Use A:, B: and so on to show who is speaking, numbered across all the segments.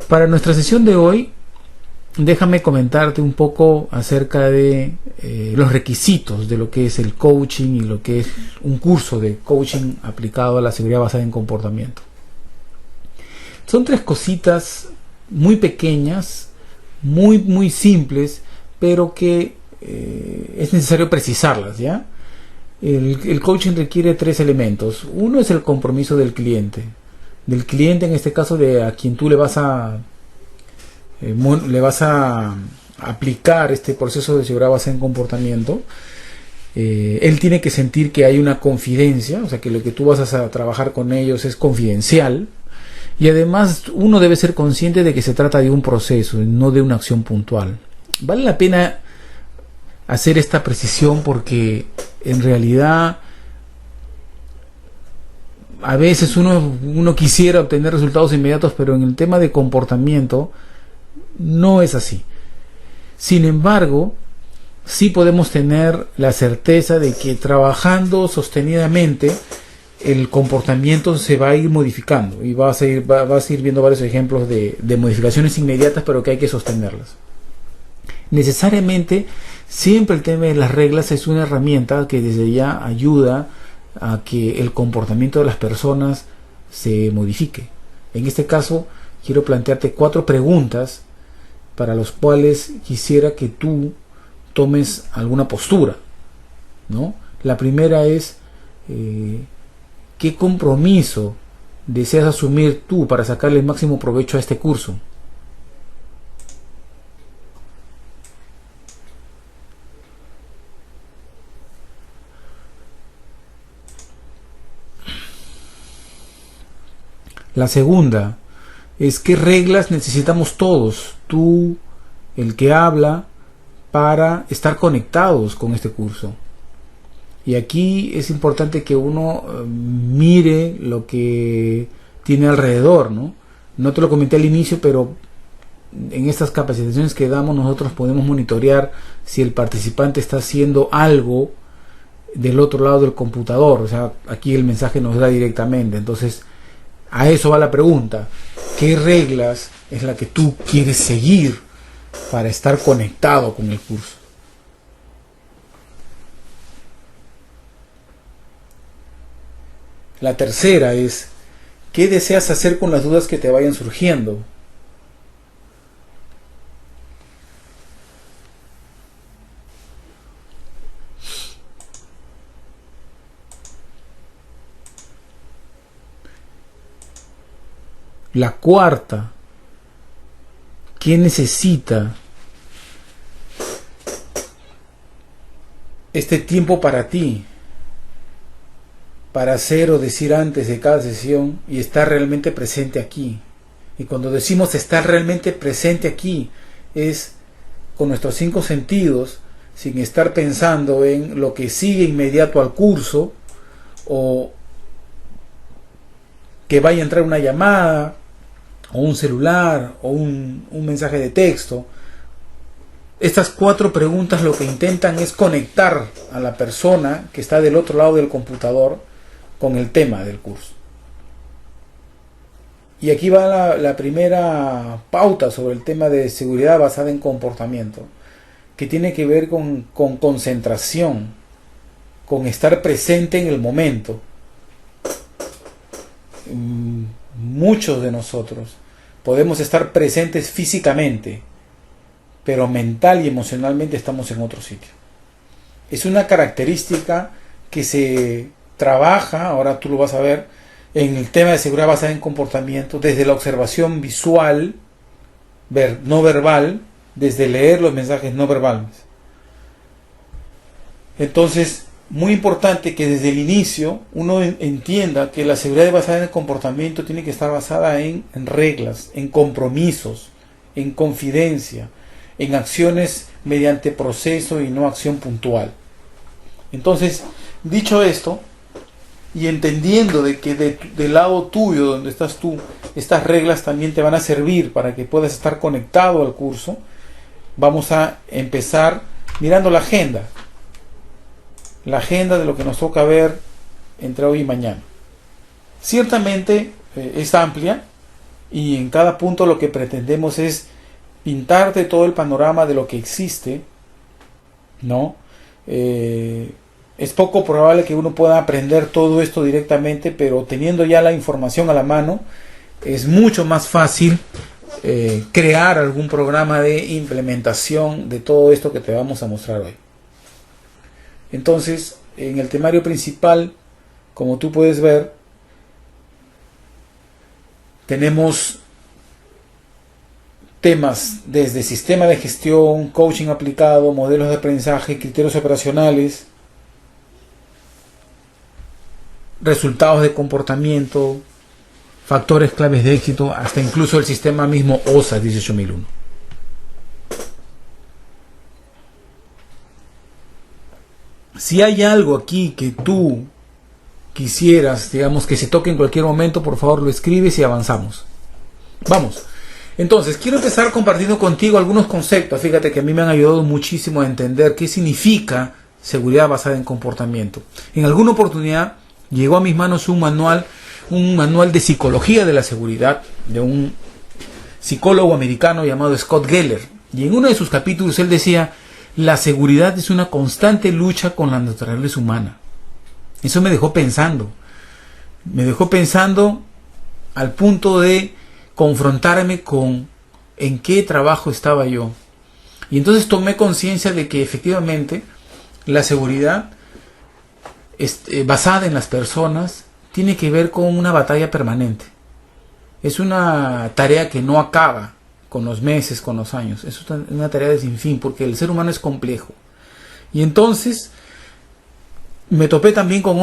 A: Para nuestra sesión de hoy, déjame comentarte un poco acerca de los requisitos de lo que es el coaching y lo que es un curso de coaching aplicado a la seguridad basada en comportamiento. Son tres cositas muy pequeñas, muy simples, pero que es necesario precisarlas, ¿ya? El coaching requiere tres elementos. Uno es el compromiso del cliente en este caso, de a quien tú le vas a aplicar este proceso de seguridad basada en comportamiento. Él tiene que sentir que hay una confidencia, o sea, que lo que tú vas a trabajar con ellos es confidencial, y además uno debe ser consciente de que se trata de un proceso, no de una acción puntual. Vale la pena hacer esta precisión porque en realidad a veces uno quisiera obtener resultados inmediatos, pero en el tema de comportamiento no es así. Sin embargo, sí podemos tener la certeza de que trabajando sostenidamente el comportamiento se va a ir modificando y vas a ir viendo varios ejemplos de modificaciones inmediatas, pero que hay que sostenerlas. Necesariamente, siempre el tema de las reglas es una herramienta que desde ya ayuda a que el comportamiento de las personas se modifique. En este caso, quiero plantearte 4 preguntas para las cuales quisiera que tú tomes alguna postura, ¿no? La primera es ¿qué compromiso deseas asumir tú para sacarle el máximo provecho a este curso? La segunda es qué reglas necesitamos todos, tú, el que habla, para estar conectados con este curso. Y aquí es importante que uno mire lo que tiene alrededor, ¿no? No te lo comenté al inicio, pero en estas capacitaciones que damos nosotros podemos monitorear si el participante está haciendo algo del otro lado del computador. O sea, aquí el mensaje nos da directamente. Entonces, a eso va la pregunta. ¿Qué reglas es la que tú quieres seguir para estar conectado con el curso? La tercera es ¿qué deseas hacer con las dudas que te vayan surgiendo? La cuarta, ¿qué necesita este tiempo para ti? Para hacer o decir antes de cada sesión y estar realmente presente aquí. Y cuando decimos estar realmente presente aquí, es con nuestros 5 sentidos, sin estar pensando en lo que sigue inmediato al curso, o que vaya a entrar una llamada, o un celular, o un mensaje de texto. Estas 4 preguntas lo que intentan es conectar a la persona que está del otro lado del computador con el tema del curso. Y aquí va la primera pauta sobre el tema de seguridad basada en comportamiento, que tiene que ver con concentración, con estar presente en el momento. Muchos de nosotros podemos estar presentes físicamente, pero mental y emocionalmente estamos en otro sitio. Es una característica que se trabaja, ahora tú lo vas a ver, en el tema de seguridad basada en comportamiento, desde la observación visual, no verbal, desde leer los mensajes no verbales. Entonces, muy importante que desde el inicio uno entienda que la seguridad basada en el comportamiento tiene que estar basada en reglas, en compromisos, en confidencia, en acciones mediante proceso y no acción puntual. Entonces, dicho esto, y entendiendo de que del lado tuyo, donde estás tú, estas reglas también te van a servir para que puedas estar conectado al curso, vamos a empezar mirando la agenda de lo que nos toca ver entre hoy y mañana. Ciertamente es amplia y en cada punto lo que pretendemos es pintarte todo el panorama de lo que existe, ¿no? Es poco probable que uno pueda aprender todo esto directamente, pero teniendo ya la información a la mano, es mucho más fácil crear algún programa de implementación de todo esto que te vamos a mostrar hoy. Entonces, en el temario principal, como tú puedes ver, tenemos temas desde sistema de gestión, coaching aplicado, modelos de aprendizaje, criterios operacionales, resultados de comportamiento, factores claves de éxito, hasta incluso el sistema mismo OSA 18001. Si hay algo aquí que tú quisieras, digamos, que se toque en cualquier momento, por favor lo escribes y avanzamos. Vamos. Entonces, quiero empezar compartiendo contigo algunos conceptos. Fíjate que a mí me han ayudado muchísimo a entender qué significa seguridad basada en comportamiento. En alguna oportunidad llegó a mis manos un manual de psicología de la seguridad de un psicólogo americano llamado Scott Geller. Y en uno de sus capítulos él decía: la seguridad es una constante lucha con la naturaleza humana. Eso me dejó pensando. Me dejó pensando al punto de confrontarme con en qué trabajo estaba yo. Y entonces tomé conciencia de que efectivamente la seguridad basada en las personas tiene que ver con una batalla permanente. Es una tarea que no acaba con los meses, con los años. Es una tarea de sin fin, porque el ser humano es complejo. Y entonces me topé también con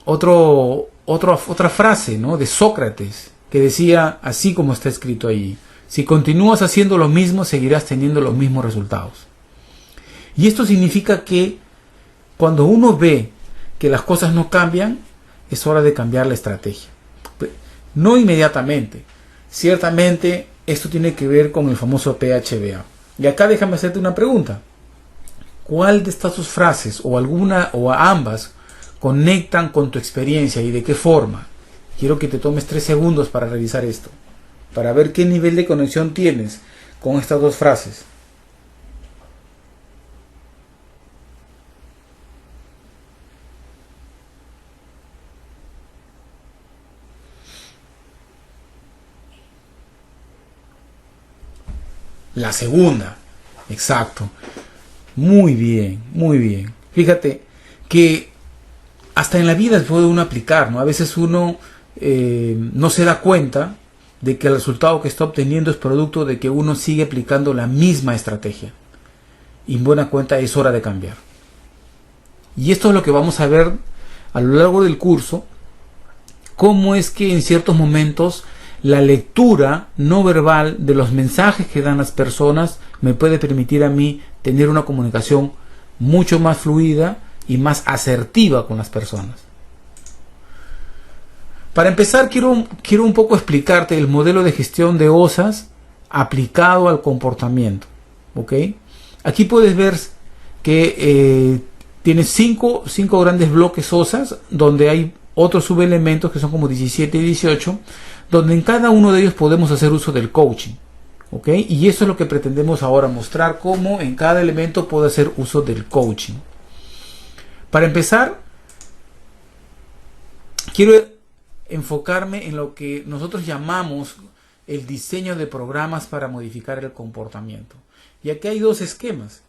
A: otra frase, ¿no?, de Sócrates, que decía, así como está escrito allí: si continúas haciendo lo mismo, seguirás teniendo los mismos resultados. Y esto significa que cuando uno ve que las cosas no cambian, es hora de cambiar la estrategia. No inmediatamente. Ciertamente esto tiene que ver con el famoso PHBA. Y acá déjame hacerte una pregunta. ¿Cuál de estas dos frases, o alguna o ambas, conectan con tu experiencia y de qué forma? Quiero que te tomes 3 segundos para revisar esto, para ver qué nivel de conexión tienes con estas dos frases. La segunda, exacto. Muy bien, muy bien. Fíjate que hasta en la vida puede uno aplicar, ¿no? A veces uno no se da cuenta de que el resultado que está obteniendo es producto de que uno sigue aplicando la misma estrategia. Y en buena cuenta es hora de cambiar. Y esto es lo que vamos a ver a lo largo del curso: cómo es que en ciertos momentos la lectura no verbal de los mensajes que dan las personas me puede permitir a mí tener una comunicación mucho más fluida y más asertiva con las personas. Para empezar, quiero un poco explicarte el modelo de gestión de OSAS aplicado al comportamiento. ¿Ok? Aquí puedes ver que tiene 5 grandes bloques OSAS, donde hay otros subelementos que son como 17 y 18, donde en cada uno de ellos podemos hacer uso del coaching. ¿Ok? Y eso es lo que pretendemos ahora mostrar, cómo en cada elemento puedo hacer uso del coaching. Para empezar, quiero enfocarme en lo que nosotros llamamos el diseño de programas para modificar el comportamiento. Y aquí hay 2 esquemas.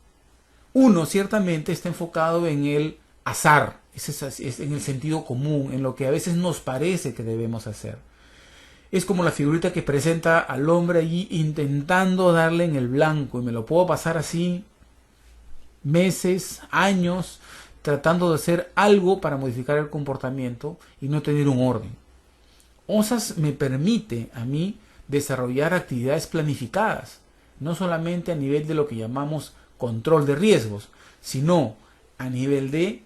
A: Uno ciertamente está enfocado en el azar, es en el sentido común, en lo que a veces nos parece que debemos hacer. Es como la figurita que presenta al hombre allí intentando darle en el blanco, y me lo puedo pasar así meses, años, tratando de hacer algo para modificar el comportamiento y no tener un orden. OSAS me permite a mí desarrollar actividades planificadas, no solamente a nivel de lo que llamamos control de riesgos, sino a nivel de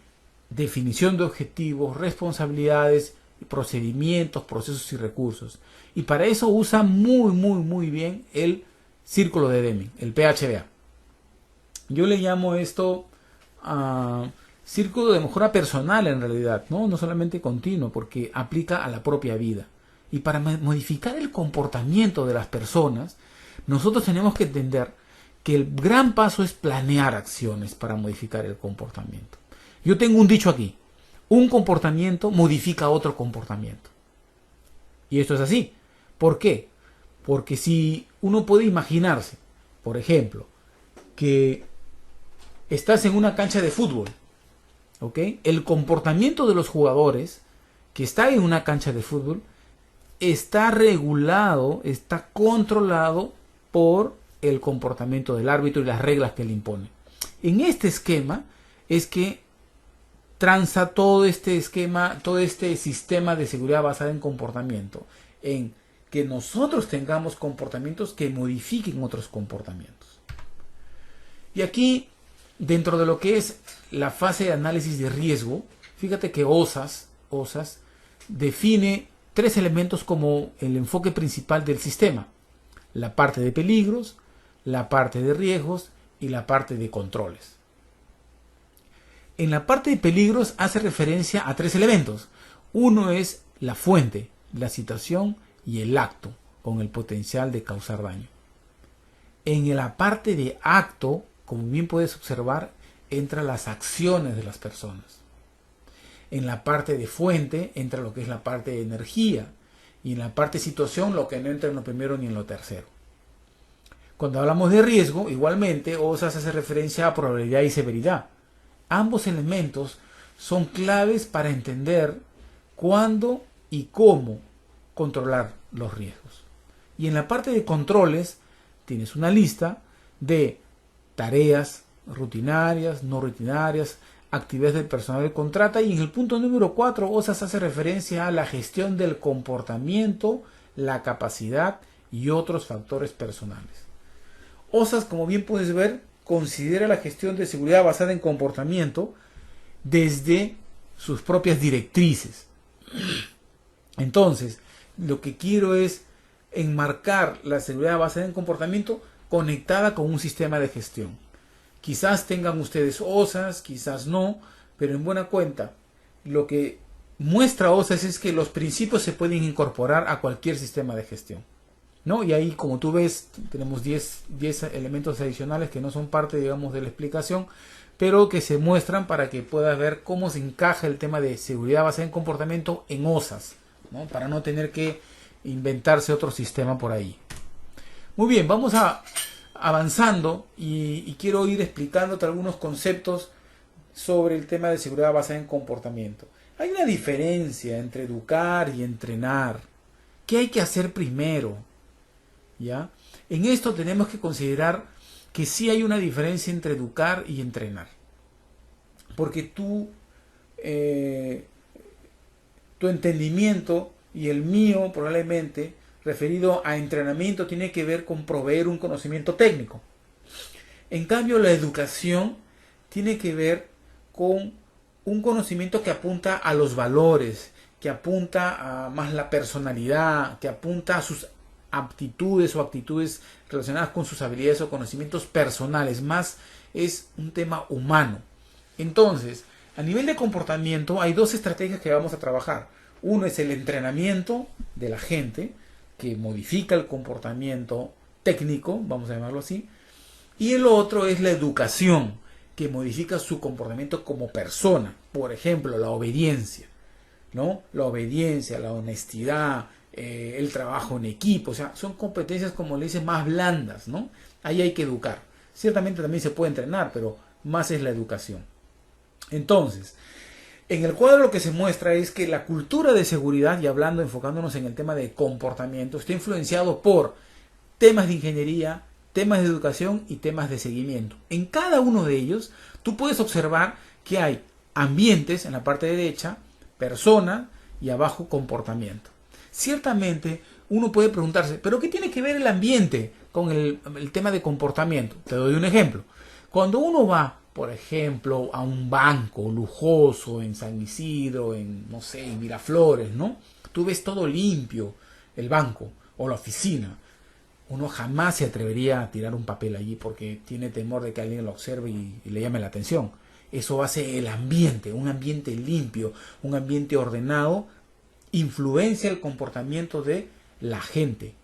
A: definición de objetivos, responsabilidades, procedimientos, procesos y recursos. Y para eso usa muy bien el círculo de Deming, el PHBA. Yo le llamo esto círculo de mejora personal en realidad, no solamente continuo, porque aplica a la propia vida. Y para modificar el comportamiento de las personas, nosotros tenemos que entender que el gran paso es planear acciones para modificar el comportamiento. Yo tengo un dicho aquí: un comportamiento modifica otro comportamiento. Y esto es así. ¿Por qué? Porque si uno puede imaginarse, por ejemplo, que estás en una cancha de fútbol, ¿ok? El comportamiento de los jugadores que están en una cancha de fútbol está regulado, está controlado por el comportamiento del árbitro y las reglas que le impone. En este esquema es que transa todo este esquema, todo este sistema de seguridad basada en comportamiento, en que nosotros tengamos comportamientos que modifiquen otros comportamientos. Y aquí, dentro de lo que es la fase de análisis de riesgo, fíjate que OSAS define 3 elementos como el enfoque principal del sistema: la parte de peligros, la parte de riesgos y la parte de controles. En la parte de peligros hace referencia a 3 elementos. Uno es la fuente, la situación y el acto, con el potencial de causar daño. En la parte de acto, como bien puedes observar, entran las acciones de las personas. En la parte de fuente entra lo que es la parte de energía. Y en la parte de situación, lo que no entra en lo primero ni en lo tercero. Cuando hablamos de riesgo, igualmente, OSAS hace referencia a probabilidad y severidad. Ambos elementos son claves para entender cuándo y cómo controlar los riesgos. Y en la parte de controles tienes una lista de tareas rutinarias, no rutinarias, actividades del personal de contrata, y en el punto número 4 OSAS hace referencia a la gestión del comportamiento, la capacidad y otros factores personales. OSAS, como bien puedes ver, considera la gestión de seguridad basada en comportamiento desde sus propias directrices. Entonces, lo que quiero es enmarcar la seguridad basada en comportamiento conectada con un sistema de gestión. Quizás tengan ustedes OSAS, quizás no, pero en buena cuenta, lo que muestra OSAS es que los principios se pueden incorporar a cualquier sistema de gestión, ¿no? Y ahí, como tú ves, tenemos 10 elementos adicionales que no son parte, digamos, de la explicación, pero que se muestran para que puedas ver cómo se encaja el tema de seguridad basada en comportamiento en OSAS, ¿no? Para no tener que inventarse otro sistema por ahí. Muy bien, vamos avanzando y quiero ir explicándote algunos conceptos sobre el tema de seguridad basada en comportamiento. Hay una diferencia entre educar y entrenar. ¿Qué hay que hacer primero? ¿Ya? En esto tenemos que considerar que sí hay una diferencia entre educar y entrenar. Porque tu entendimiento y el mío probablemente referido a entrenamiento tiene que ver con proveer un conocimiento técnico. En cambio, la educación tiene que ver con un conocimiento que apunta a los valores, que apunta a más la personalidad, que apunta a sus aptitudes o actitudes relacionadas con sus habilidades o conocimientos personales. Más es un tema humano. Entonces, a nivel de comportamiento hay 2 estrategias que vamos a trabajar. Uno es el entrenamiento de la gente, que modifica el comportamiento técnico, vamos a llamarlo así, y el otro es la educación, que modifica su comportamiento como persona. Por ejemplo, la obediencia, ¿no? La obediencia, la honestidad, el trabajo en equipo, o sea, son competencias, como le dicen, más blandas, ¿no? Ahí hay que educar. Ciertamente también se puede entrenar, pero más es la educación. Entonces, en el cuadro lo que se muestra es que la cultura de seguridad, y hablando, enfocándonos en el tema de comportamiento, está influenciado por temas de ingeniería, temas de educación y temas de seguimiento. En cada uno de ellos, tú puedes observar que hay ambientes en la parte derecha, persona, y abajo comportamiento. Ciertamente, uno puede preguntarse, ¿pero qué tiene que ver el ambiente con el tema de comportamiento? Te doy un ejemplo. Cuando uno va, por ejemplo, a un banco lujoso en San Isidro, en, no sé, en Miraflores, ¿no? Tú ves todo limpio, el banco o la oficina. Uno jamás se atrevería a tirar un papel allí porque tiene temor de que alguien lo observe y le llame la atención. Eso hace el ambiente, un ambiente limpio, un ambiente ordenado influencia el comportamiento de la gente.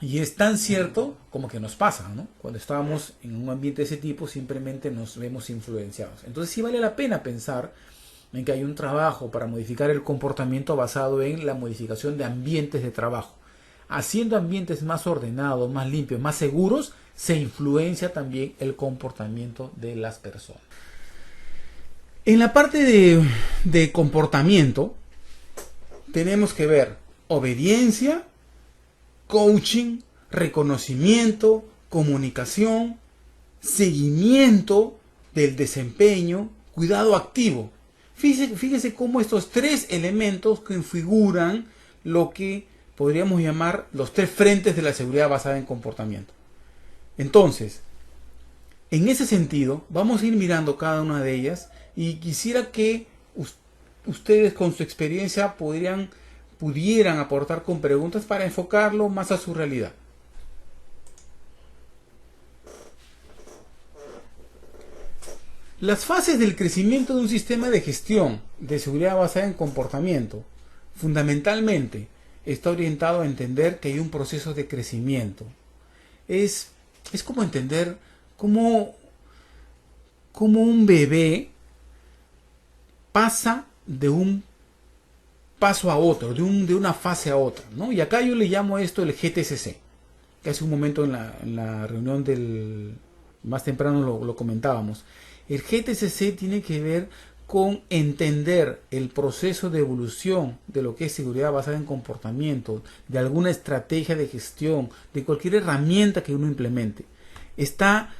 A: Y es tan cierto como que nos pasa, ¿no? Cuando estamos en un ambiente de ese tipo, simplemente nos vemos influenciados. Entonces sí vale la pena pensar en que hay un trabajo para modificar el comportamiento basado en la modificación de ambientes de trabajo. Haciendo ambientes más ordenados, más limpios, más seguros, se influencia también el comportamiento de las personas. En la parte de comportamiento, tenemos que ver obediencia, coaching, reconocimiento, comunicación, seguimiento del desempeño, cuidado activo. Fíjese cómo estos tres elementos configuran lo que podríamos llamar los tres frentes de la seguridad basada en comportamiento. Entonces, en ese sentido, vamos a ir mirando cada una de ellas y quisiera que ustedes con su experiencia pudieran aportar con preguntas para enfocarlo más a su realidad. Las fases del crecimiento de un sistema de gestión de seguridad basada en comportamiento fundamentalmente está orientado a entender que hay un proceso de crecimiento. Es como entender cómo un bebé pasa de un paso a otro, de una fase a otra, ¿no? Y acá yo le llamo esto el GTCC, que hace un momento en la reunión más temprano lo comentábamos. El GTCC tiene que ver con entender el proceso de evolución de lo que es seguridad basada en comportamiento, de alguna estrategia de gestión, de cualquier herramienta que uno implemente. Está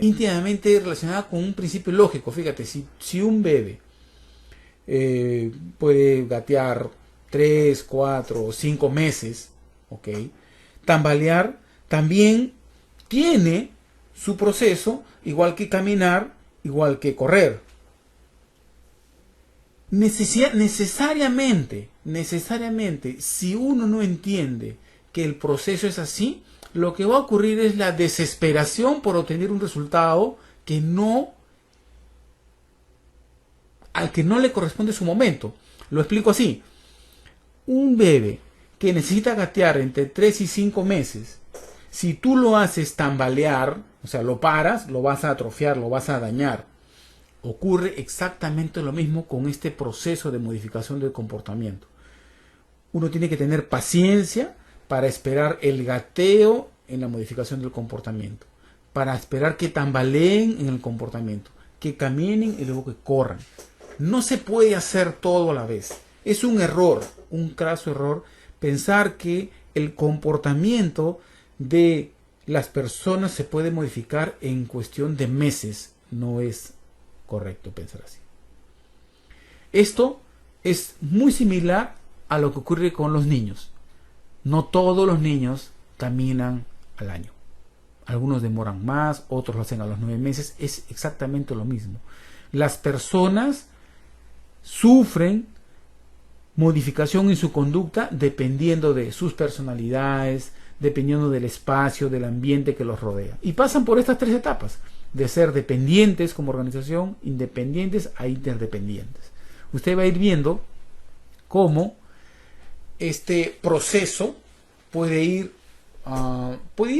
A: íntimamente relacionada con un principio lógico. Fíjate, si un bebé puede gatear 3, 4 o 5 meses, ¿ok? Tambalear también tiene su proceso, igual que caminar, igual que correr. Necesariamente, si uno no entiende que el proceso es así, lo que va a ocurrir es la desesperación por obtener un resultado al que no le corresponde su momento. Lo explico así. Un bebé que necesita gatear entre 3 y 5 meses, si tú lo haces tambalear, o sea, lo paras, lo vas a atrofiar, lo vas a dañar. Ocurre exactamente lo mismo con este proceso de modificación del comportamiento. Uno tiene que tener paciencia para esperar el gateo en la modificación del comportamiento, para esperar que tambaleen en el comportamiento, que caminen y luego que corran. No se puede hacer todo a la vez. Es un error, un craso error, pensar que el comportamiento de las personas se puede modificar en cuestión de meses. No es correcto pensar así. Esto es muy similar a lo que ocurre con los niños. No todos los niños caminan al año. Algunos demoran más, otros lo hacen a los 9 meses. Es exactamente lo mismo. Las personas sufren modificación en su conducta dependiendo de sus personalidades, dependiendo del espacio, del ambiente que los rodea. Y pasan por estas tres etapas, de ser dependientes como organización, independientes a interdependientes. Usted va a ir viendo cómo este proceso puede ir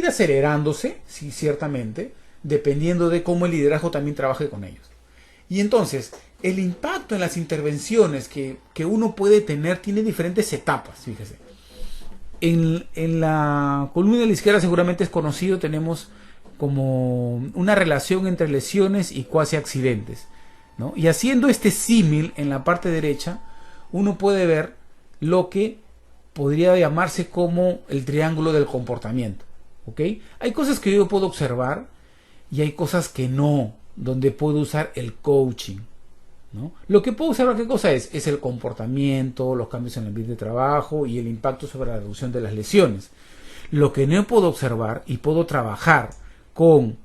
A: acelerándose, sí, ciertamente, dependiendo de cómo el liderazgo también trabaje con ellos. Y entonces, el impacto en las intervenciones que uno puede tener tiene diferentes etapas, fíjese. En la columna de la izquierda seguramente es conocido, tenemos como una relación entre lesiones y cuasi accidentes, ¿no? Y haciendo este símil en la parte derecha, uno puede ver lo que podría llamarse como el triángulo del comportamiento, ¿ok? Hay cosas que yo puedo observar y hay cosas que no, donde puedo usar el coaching, ¿no? Lo que puedo observar, ¿qué cosa es? Es el comportamiento, los cambios en el ambiente de trabajo y el impacto sobre la reducción de las lesiones. Lo que no puedo observar y puedo trabajar con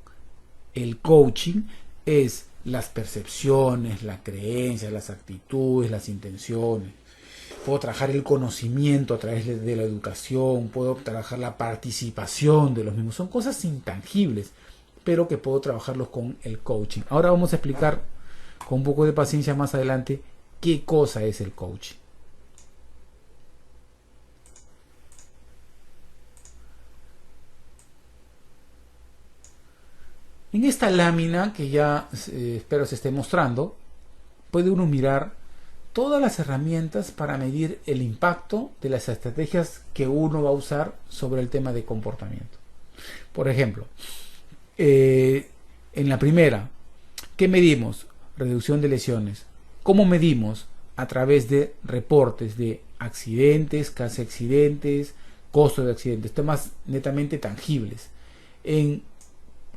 A: el coaching es las percepciones, las creencias, las actitudes, las intenciones. Puedo trabajar el conocimiento a través de la educación, puedo trabajar la participación de los mismos. Son cosas intangibles, pero que puedo trabajarlos con el coaching. Ahora vamos a explicar con un poco de paciencia más adelante qué cosa es el coaching. En esta lámina que ya espero se esté mostrando, puede uno mirar todas las herramientas para medir el impacto de las estrategias que uno va a usar sobre el tema de comportamiento. Por ejemplo, en la primera, ¿qué medimos? Reducción de lesiones. ¿Cómo medimos? A través de reportes de accidentes, casi accidentes, costos de accidentes, temas netamente tangibles. ¿En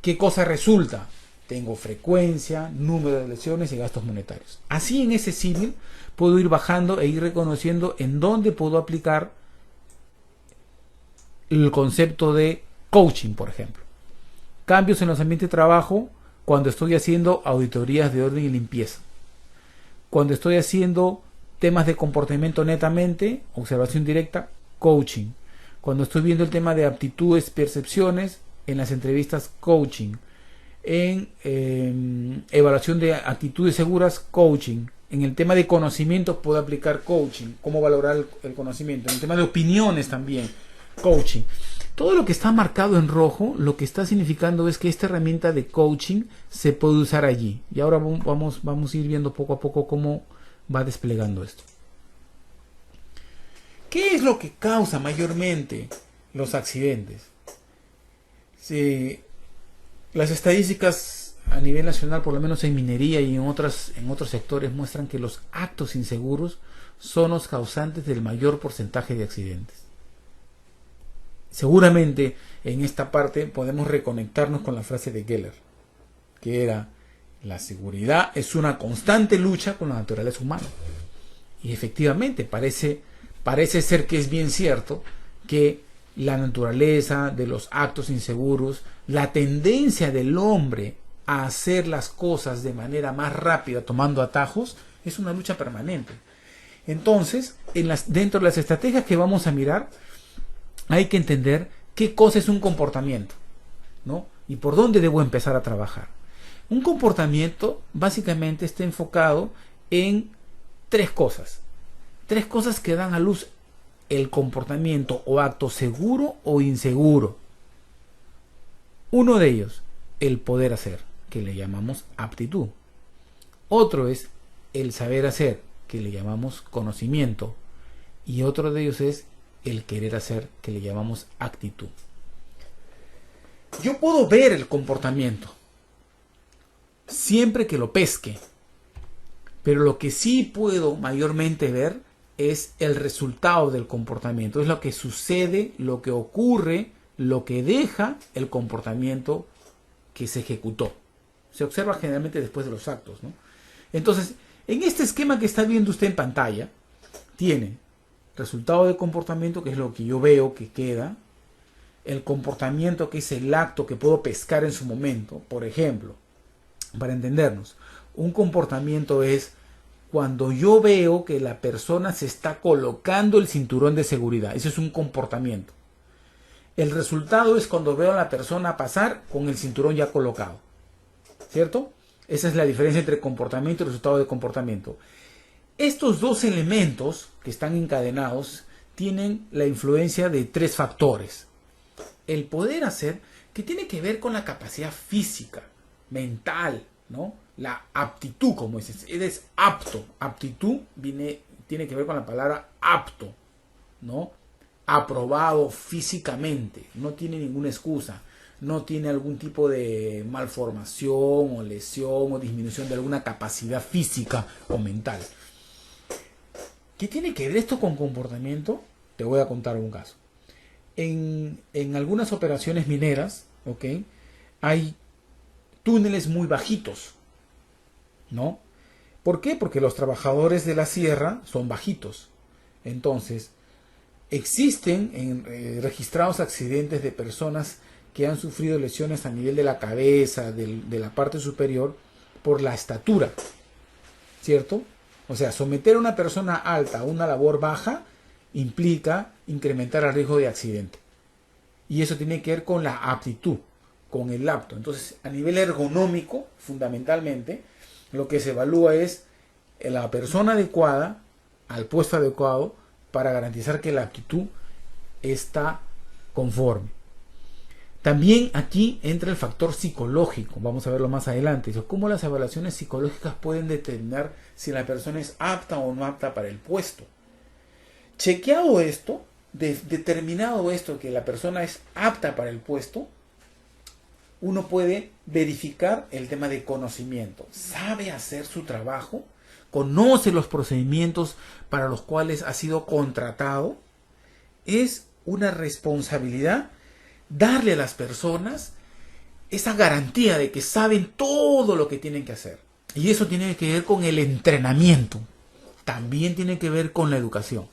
A: qué cosa resulta? Tengo frecuencia, número de lesiones y gastos monetarios. Así en ese símil puedo ir bajando e ir reconociendo en dónde puedo aplicar el concepto de coaching, por ejemplo. Cambios en los ambientes de trabajo cuando estoy haciendo auditorías de orden y limpieza. Cuando estoy haciendo temas de comportamiento netamente, observación directa, coaching. Cuando estoy viendo el tema de aptitudes, percepciones, en las entrevistas, coaching. En evaluación de actitudes seguras, coaching. En el tema de conocimiento puedo aplicar coaching, cómo valorar el conocimiento. En el tema de opiniones también, coaching. Todo lo que está marcado en rojo, lo que está significando es que esta herramienta de coaching se puede usar allí. Y ahora vamos a ir viendo poco a poco cómo va desplegando esto. ¿Qué es lo que causa mayormente los accidentes? Las estadísticas a nivel nacional, por lo menos en minería y en otros sectores, muestran que los actos inseguros son los causantes del mayor porcentaje de accidentes. Seguramente en esta parte podemos reconectarnos con la frase de Geller, que era: la seguridad es una constante lucha con la naturaleza humana. Y efectivamente parece ser que es bien cierto que la naturaleza de los actos inseguros, la tendencia del hombre a hacer las cosas de manera más rápida, tomando atajos, es una lucha permanente. Entonces, dentro de las estrategias que vamos a mirar, hay que entender qué cosa es un comportamiento, ¿no? Y por dónde debo empezar a trabajar. Un comportamiento básicamente está enfocado en tres cosas que dan a luz el comportamiento o acto seguro o inseguro. Uno de ellos, el poder hacer, que le llamamos aptitud. Otro es el saber hacer, que le llamamos conocimiento. Y otro de ellos es el querer hacer, que le llamamos actitud. Yo puedo ver el comportamiento siempre que lo pesque, pero lo que sí puedo mayormente ver es el resultado del comportamiento, es lo que sucede, lo que ocurre, lo que deja el comportamiento que se ejecutó. Se observa generalmente después de los actos, ¿no? Entonces, en este esquema que está viendo usted en pantalla, tiene resultado de comportamiento, que es lo que yo veo que queda, el comportamiento, que es el acto que puedo pescar en su momento. Por ejemplo, para entendernos, un comportamiento es cuando yo veo que la persona se está colocando el cinturón de seguridad. Eso es un comportamiento. El resultado es cuando veo a la persona pasar con el cinturón ya colocado, ¿cierto? Esa es la diferencia entre comportamiento y resultado de comportamiento. Estos dos elementos que están encadenados tienen la influencia de tres factores. El poder hacer, que tiene que ver con la capacidad física, mental, ¿no? La aptitud, como dices, eres apto. Aptitud tiene que ver con la palabra apto, ¿no? Aprobado físicamente, no tiene ninguna excusa, no tiene algún tipo de malformación o lesión o disminución de alguna capacidad física o mental. ¿Qué tiene que ver esto con comportamiento? Te voy a contar un caso. En algunas operaciones mineras, ¿ok?, hay túneles muy bajitos, ¿no? ¿Por qué? Porque los trabajadores de la sierra son bajitos. Entonces, existen registrados accidentes de personas que han sufrido lesiones a nivel de la cabeza, de la parte superior, por la estatura, ¿cierto? O sea, someter a una persona alta a una labor baja implica incrementar el riesgo de accidente. Y eso tiene que ver con la aptitud, con el apto. Entonces, a nivel ergonómico, fundamentalmente, lo que se evalúa es la persona adecuada al puesto adecuado para garantizar que la aptitud está conforme. También aquí entra el factor psicológico, vamos a verlo más adelante, cómo las evaluaciones psicológicas pueden determinar si la persona es apta o no apta para el puesto. Chequeado esto, determinado esto, que la persona es apta para el puesto, uno puede verificar el tema de conocimiento. ¿Sabe hacer su trabajo? ¿Conoce los procedimientos para los cuales ha sido contratado? Es una responsabilidad darle a las personas esa garantía de que saben todo lo que tienen que hacer. Y eso tiene que ver con el entrenamiento. También tiene que ver con la educación.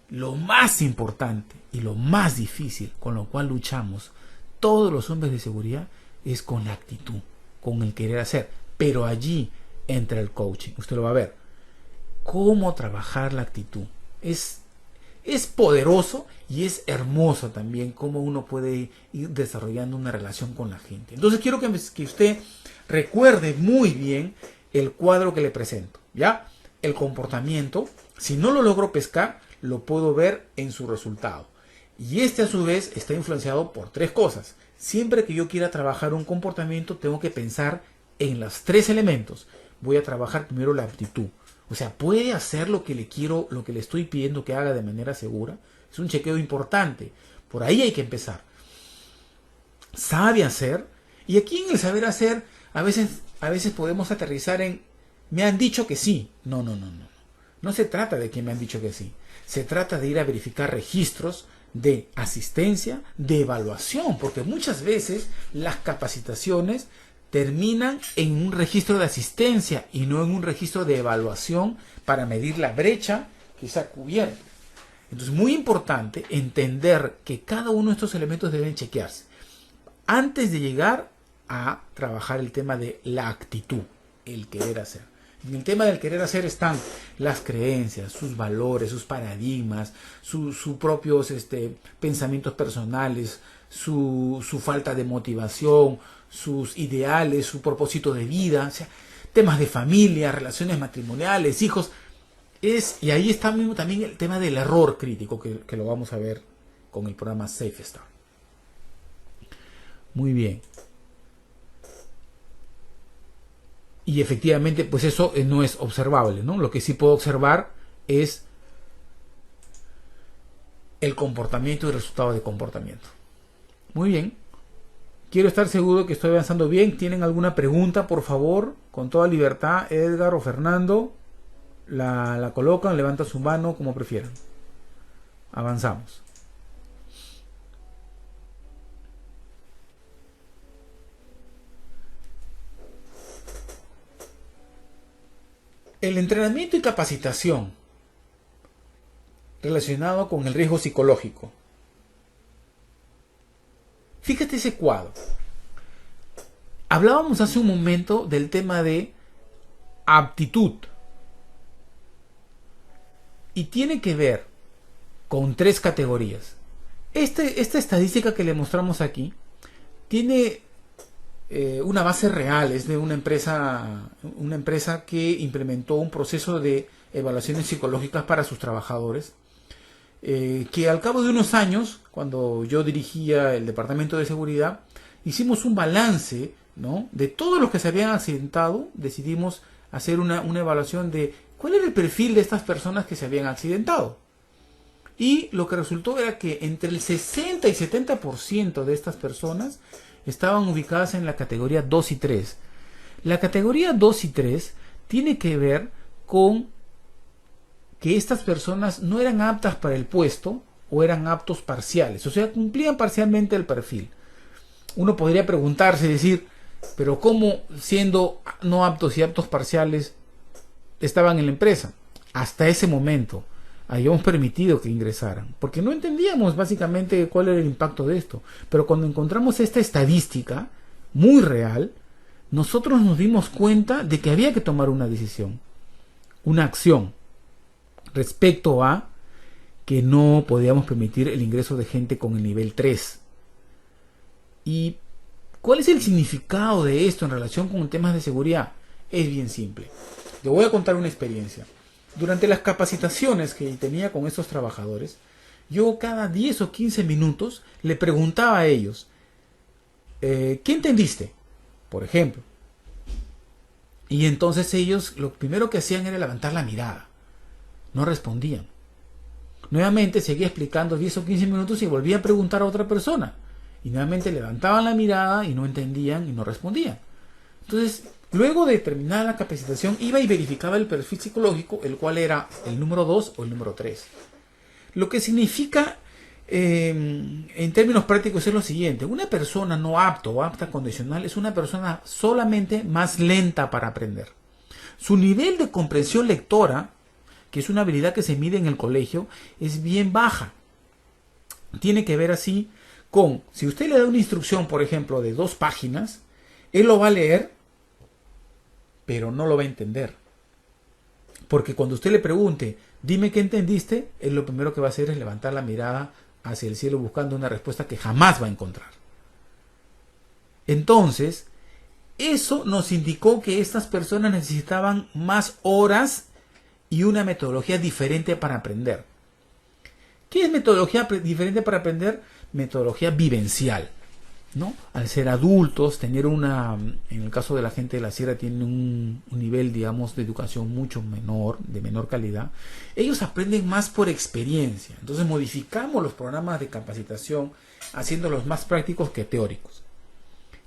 A: Lo más importante y lo más difícil con lo cual luchamos todos los hombres de seguridad es con la actitud, con el querer hacer. Pero allí entra el coaching. Usted lo va a ver. Cómo trabajar la actitud. Es poderoso y es hermoso también cómo uno puede ir desarrollando una relación con la gente. Entonces quiero que usted recuerde muy bien el cuadro que le presento. ¿Ya? El comportamiento, si no lo logro pescar, lo puedo ver en su resultado. Y este a su vez está influenciado por tres cosas. Siempre que yo quiera trabajar un comportamiento, tengo que pensar en los tres elementos. Voy a trabajar primero la aptitud. O sea, puede hacer lo que le estoy pidiendo que haga de manera segura. Es un chequeo importante. Por ahí hay que empezar. Sabe hacer. Y aquí en el saber hacer, a veces podemos aterrizar en, me han dicho que sí. No. No se trata de que me han dicho que sí. Se trata de ir a verificar registros de asistencia, de evaluación, porque muchas veces las capacitaciones terminan en un registro de asistencia y no en un registro de evaluación para medir la brecha que se ha cubierto. Entonces, muy importante entender que cada uno de estos elementos deben chequearse antes de llegar a trabajar el tema de la actitud, el querer hacer. En el tema del querer hacer están las creencias, sus valores, sus paradigmas, sus propios pensamientos personales, su falta de motivación, sus ideales, su propósito de vida, o sea, temas de familia, relaciones matrimoniales, hijos. Y ahí está mismo también el tema del error crítico, que lo vamos a ver con el programa Safe Start. Muy bien. Y efectivamente, pues eso no es observable, ¿no? Lo que sí puedo observar es el comportamiento y el resultado de comportamiento. Muy bien. Quiero estar seguro que estoy avanzando bien. ¿Tienen alguna pregunta, por favor? Con toda libertad, Edgar o Fernando, la colocan, levantan su mano, como prefieran. Avanzamos. El entrenamiento y capacitación relacionado con el riesgo psicológico. Fíjate ese cuadro. Hablábamos hace un momento del tema de aptitud. Y tiene que ver con tres categorías. Esta estadística que le mostramos aquí tiene una base real. Es de una empresa que implementó un proceso de evaluaciones psicológicas para sus trabajadores, que al cabo de unos años, cuando yo dirigía el departamento de seguridad, hicimos un balance, ¿no?, de todos los que se habían accidentado. Decidimos hacer una evaluación de cuál era el perfil de estas personas que se habían accidentado. Y lo que resultó era que entre el 60 y 70% de estas personas estaban ubicadas en la categoría 2 y 3. La categoría 2 y 3 tiene que ver con que estas personas no eran aptas para el puesto o eran aptos parciales, o sea, cumplían parcialmente el perfil. Uno podría preguntarse, decir, pero ¿cómo siendo no aptos y aptos parciales estaban en la empresa? Hasta ese momento habíamos permitido que ingresaran, porque no entendíamos básicamente cuál era el impacto de esto. Pero cuando encontramos esta estadística muy real, nosotros nos dimos cuenta de que había que tomar una decisión, una acción, respecto a que no podíamos permitir el ingreso de gente con el nivel 3. ¿Y cuál es el significado de esto en relación con temas de seguridad? Es bien simple. Le voy a contar una experiencia. Durante las capacitaciones que tenía con estos trabajadores, yo cada 10 o 15 minutos le preguntaba a ellos, ¿qué entendiste? Por ejemplo. Y entonces ellos lo primero que hacían era levantar la mirada. No respondían. Nuevamente seguía explicando 10 o 15 minutos y volvía a preguntar a otra persona. Y nuevamente levantaban la mirada y no entendían y no respondían. Entonces, luego de terminar la capacitación, iba y verificaba el perfil psicológico, el cual era el número 2 o el número 3. Lo que significa, en términos prácticos, es lo siguiente. Una persona no apta o apta condicional es una persona solamente más lenta para aprender. Su nivel de comprensión lectora, que es una habilidad que se mide en el colegio, es bien baja. Tiene que ver así con, si usted le da una instrucción, por ejemplo, de 2 páginas, él lo va a leer, pero no lo va a entender. Porque cuando usted le pregunte, dime qué entendiste, él lo primero que va a hacer es levantar la mirada hacia el cielo buscando una respuesta que jamás va a encontrar. Entonces, eso nos indicó que estas personas necesitaban más horas y una metodología diferente para aprender. ¿Qué es metodología diferente para aprender? Metodología vivencial, ¿no? Al ser adultos, tener en el caso de la gente de la sierra, tienen un nivel, digamos, de educación mucho menor, de menor calidad. Ellos aprenden más por experiencia. Entonces modificamos los programas de capacitación haciéndolos más prácticos que teóricos.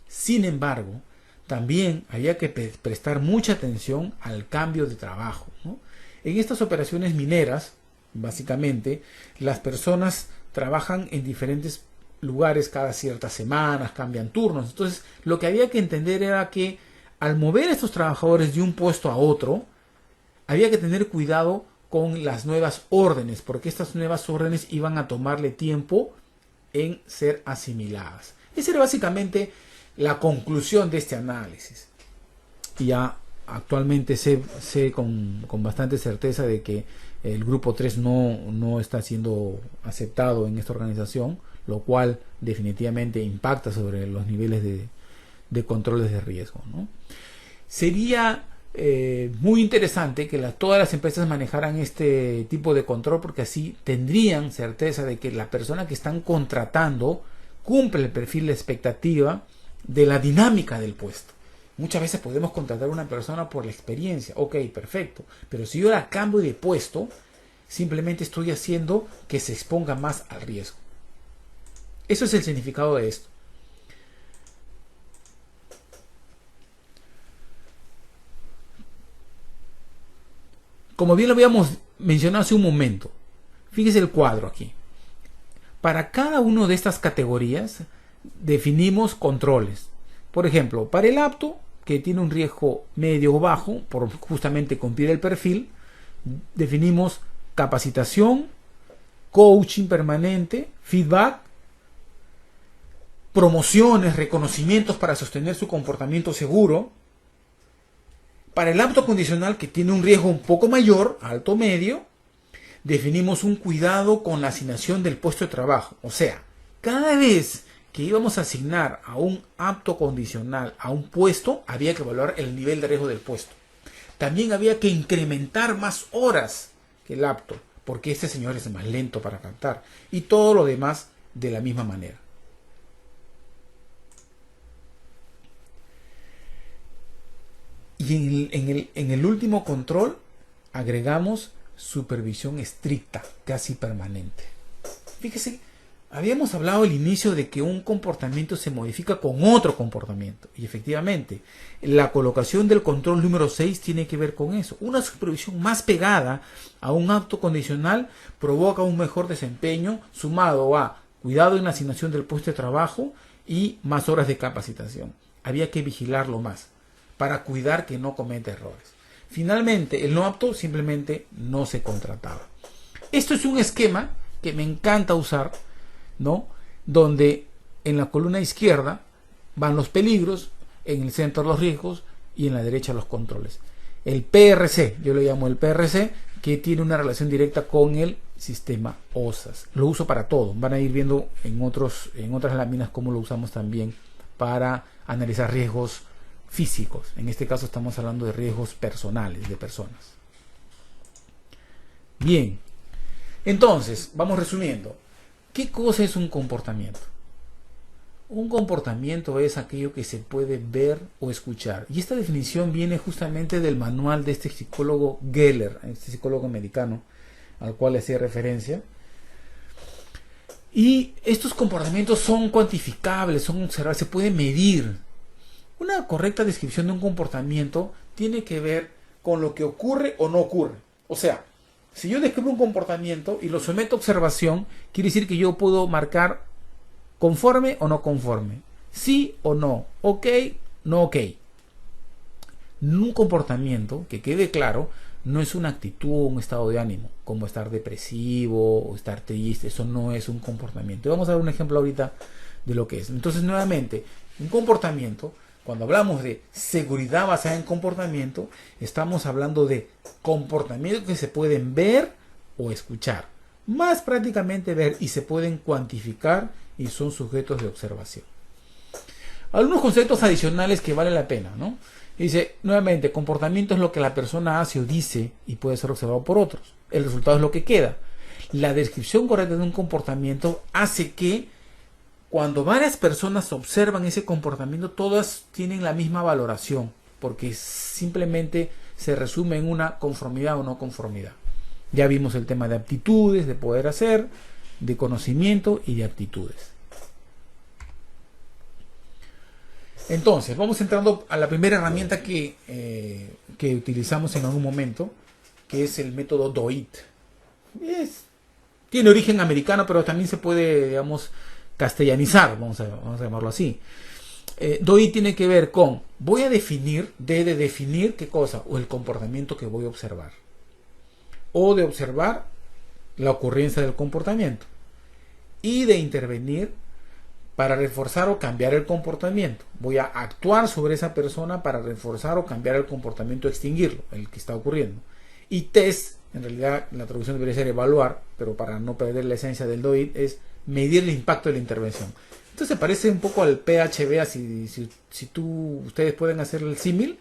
A: Sin embargo, también había que prestar mucha atención al cambio de trabajo, ¿no? En estas operaciones mineras, básicamente, las personas trabajan en diferentes lugares cada ciertas semanas, cambian turnos. Entonces, lo que había que entender era que al mover a estos trabajadores de un puesto a otro, había que tener cuidado con las nuevas órdenes, porque estas nuevas órdenes iban a tomarle tiempo en ser asimiladas. Esa era básicamente la conclusión de este análisis. Y ya actualmente sé con bastante certeza de que el grupo 3 no está siendo aceptado en esta organización, lo cual definitivamente impacta sobre los niveles de controles de riesgo, ¿no? Sería muy interesante que todas las empresas manejaran este tipo de control, porque así tendrían certeza de que la persona que están contratando cumple el perfil de expectativa de la dinámica del puesto. Muchas veces podemos contratar a una persona por la experiencia. Ok, perfecto. Pero si yo la cambio de puesto, simplemente estoy haciendo que se exponga más al riesgo. Eso es el significado de esto. Como bien lo habíamos mencionado hace un momento, fíjese el cuadro aquí. Para cada una de estas categorías definimos controles. Por ejemplo, para el apto, que tiene un riesgo medio o bajo, por justamente cumplir el perfil, definimos capacitación, coaching permanente, feedback, promociones, reconocimientos para sostener su comportamiento seguro. Para el apto condicional, que tiene un riesgo un poco mayor, alto medio, definimos un cuidado con la asignación del puesto de trabajo. O sea, cada vez que íbamos a asignar a un apto condicional a un puesto, había que evaluar el nivel de riesgo del puesto. También había que incrementar más horas que el apto, porque este señor es más lento para captar. Y todo lo demás de la misma manera. Y en el último control agregamos supervisión estricta, casi permanente. Fíjese, habíamos hablado al inicio de que un comportamiento se modifica con otro comportamiento. Y efectivamente, la colocación del control número 6 tiene que ver con eso. Una supervisión más pegada a un acto condicional provoca un mejor desempeño, sumado a cuidado en la asignación del puesto de trabajo y más horas de capacitación. Había que vigilarlo más para cuidar que no cometa errores. Finalmente, el no apto simplemente no se contrataba. Esto es un esquema que me encanta usar, ¿no? Donde en la columna izquierda van los peligros, en el centro los riesgos y en la derecha los controles. El PRC, yo lo llamo el PRC, que tiene una relación directa con el sistema OSAS. Lo uso para todo. Van a ir viendo en otras láminas cómo lo usamos también para analizar riesgos físicos. En este caso estamos hablando de riesgos personales, de personas. Bien, entonces, vamos resumiendo. ¿Qué cosa es un comportamiento? Un comportamiento es aquello que se puede ver o escuchar. Y esta definición viene justamente del manual de este psicólogo Geller, este psicólogo americano al cual le hacía referencia. Y estos comportamientos son cuantificables, son observables, se pueden medir. Una correcta descripción de un comportamiento tiene que ver con lo que ocurre o no ocurre. O sea, si yo describo un comportamiento y lo someto a observación, quiere decir que yo puedo marcar conforme o no conforme, sí o no, ok, no ok. Un comportamiento, que quede claro, no es una actitud o un estado de ánimo, como estar depresivo o estar triste. Eso no es un comportamiento. Vamos a dar un ejemplo ahorita de lo que es. Entonces, nuevamente, un comportamiento, cuando hablamos de seguridad basada en comportamiento, estamos hablando de comportamientos que se pueden ver o escuchar. Más prácticamente ver, y se pueden cuantificar y son sujetos de observación. Algunos conceptos adicionales que vale la pena, ¿no? Dice, nuevamente, comportamiento es lo que la persona hace o dice y puede ser observado por otros. El resultado es lo que queda. La descripción correcta de un comportamiento hace que cuando varias personas observan ese comportamiento, todas tienen la misma valoración, porque simplemente se resume en una conformidad o no conformidad. Ya vimos el tema de aptitudes, de poder hacer, de conocimiento y de actitudes. Entonces, vamos entrando a la primera herramienta que utilizamos en algún momento, que es el método DOIT. Tiene origen americano, pero también se puede, digamos, castellanizar, vamos a llamarlo así. DOIT tiene que ver con, voy a definir, de definir qué cosa, o el comportamiento que voy a observar, o de observar la ocurrencia del comportamiento, y de intervenir para reforzar o cambiar el comportamiento. Voy a actuar sobre esa persona para reforzar o cambiar el comportamiento, extinguirlo, el que está ocurriendo. Y test, en realidad la traducción debería ser evaluar, pero para no perder la esencia del DOIT, es medir el impacto de la intervención. Entonces parece un poco al PHBA, si ustedes pueden hacer el símil,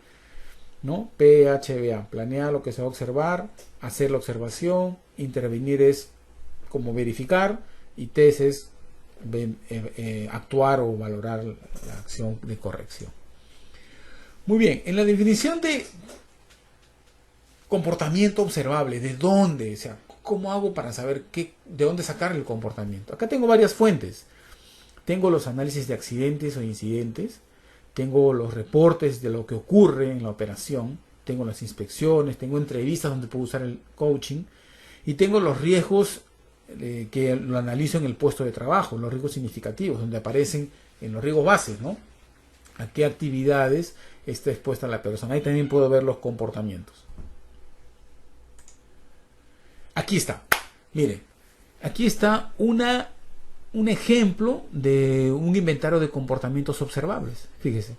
A: ¿no? PHBA, planear lo que se va a observar, hacer la observación, intervenir es como verificar, y test es actuar o valorar la acción de corrección. Muy bien, en la definición de comportamiento observable, ¿de dónde? O sea, ¿cómo hago para saber de dónde sacar el comportamiento? Acá tengo varias fuentes. Tengo los análisis de accidentes o incidentes, tengo los reportes de lo que ocurre en la operación, tengo las inspecciones, tengo entrevistas donde puedo usar el coaching, y tengo los riesgos que lo analizo en el puesto de trabajo, los riesgos significativos, donde aparecen en los riesgos bases, ¿no? A qué actividades está expuesta la persona. Ahí también puedo ver los comportamientos. Aquí está. Mire, aquí está un ejemplo de un inventario de comportamientos observables. Fíjese.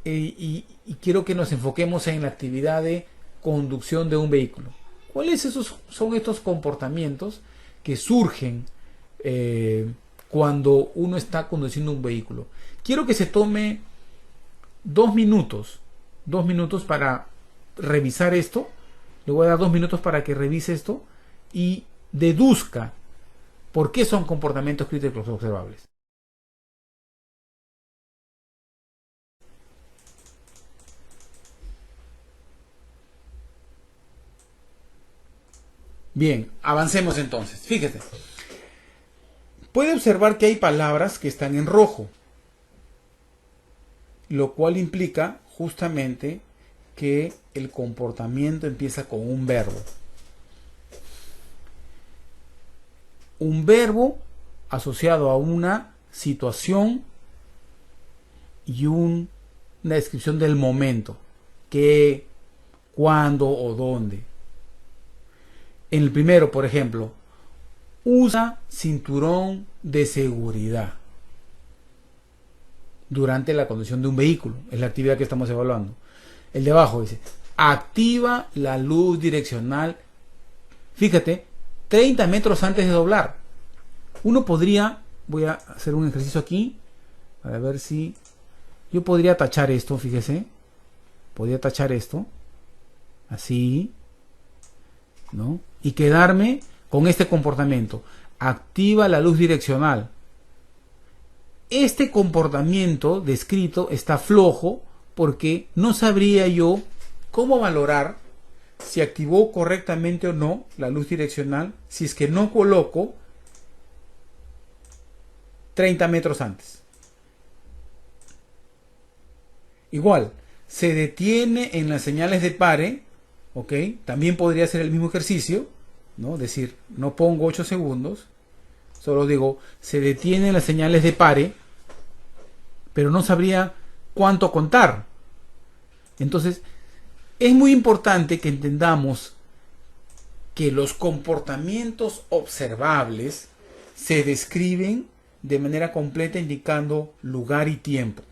A: Y quiero que nos enfoquemos en la actividad de conducción de un vehículo. ¿Cuáles son estos comportamientos que surgen cuando uno está conduciendo un vehículo? Quiero que se tome 2 minutos para revisar esto. Le voy a dar 2 minutos para que revise esto y deduzca por qué son comportamientos críticos observables. Bien, avancemos entonces. Fíjate. Puede observar que hay palabras que están en rojo, lo cual implica justamente que el comportamiento empieza con un verbo. Un verbo asociado a una situación y una descripción del momento. ¿Qué, cuándo o dónde? En el primero, por ejemplo, usa cinturón de seguridad durante la conducción de un vehículo. Es la actividad que estamos evaluando. El de abajo dice, activa la luz direccional. Fíjate, 30 metros antes de doblar. Uno podría, voy a hacer un ejercicio aquí, para ver si yo podría tachar esto, fíjese. Podría tachar esto, así, ¿no? Y quedarme con este comportamiento. Activa la luz direccional. este comportamiento descrito está flojo porque no sabría yo cómo valorar si activó correctamente o no la luz direccional si es que no coloco 30 metros antes. Igual, se detiene en las señales de pare, ¿ok? También podría ser el mismo ejercicio, ¿no? Es decir, no pongo 8 segundos, solo digo, se detiene en las señales de pare, pero no sabría cuánto contar. Entonces, es muy importante que entendamos que los comportamientos observables se describen de manera completa indicando lugar y tiempo.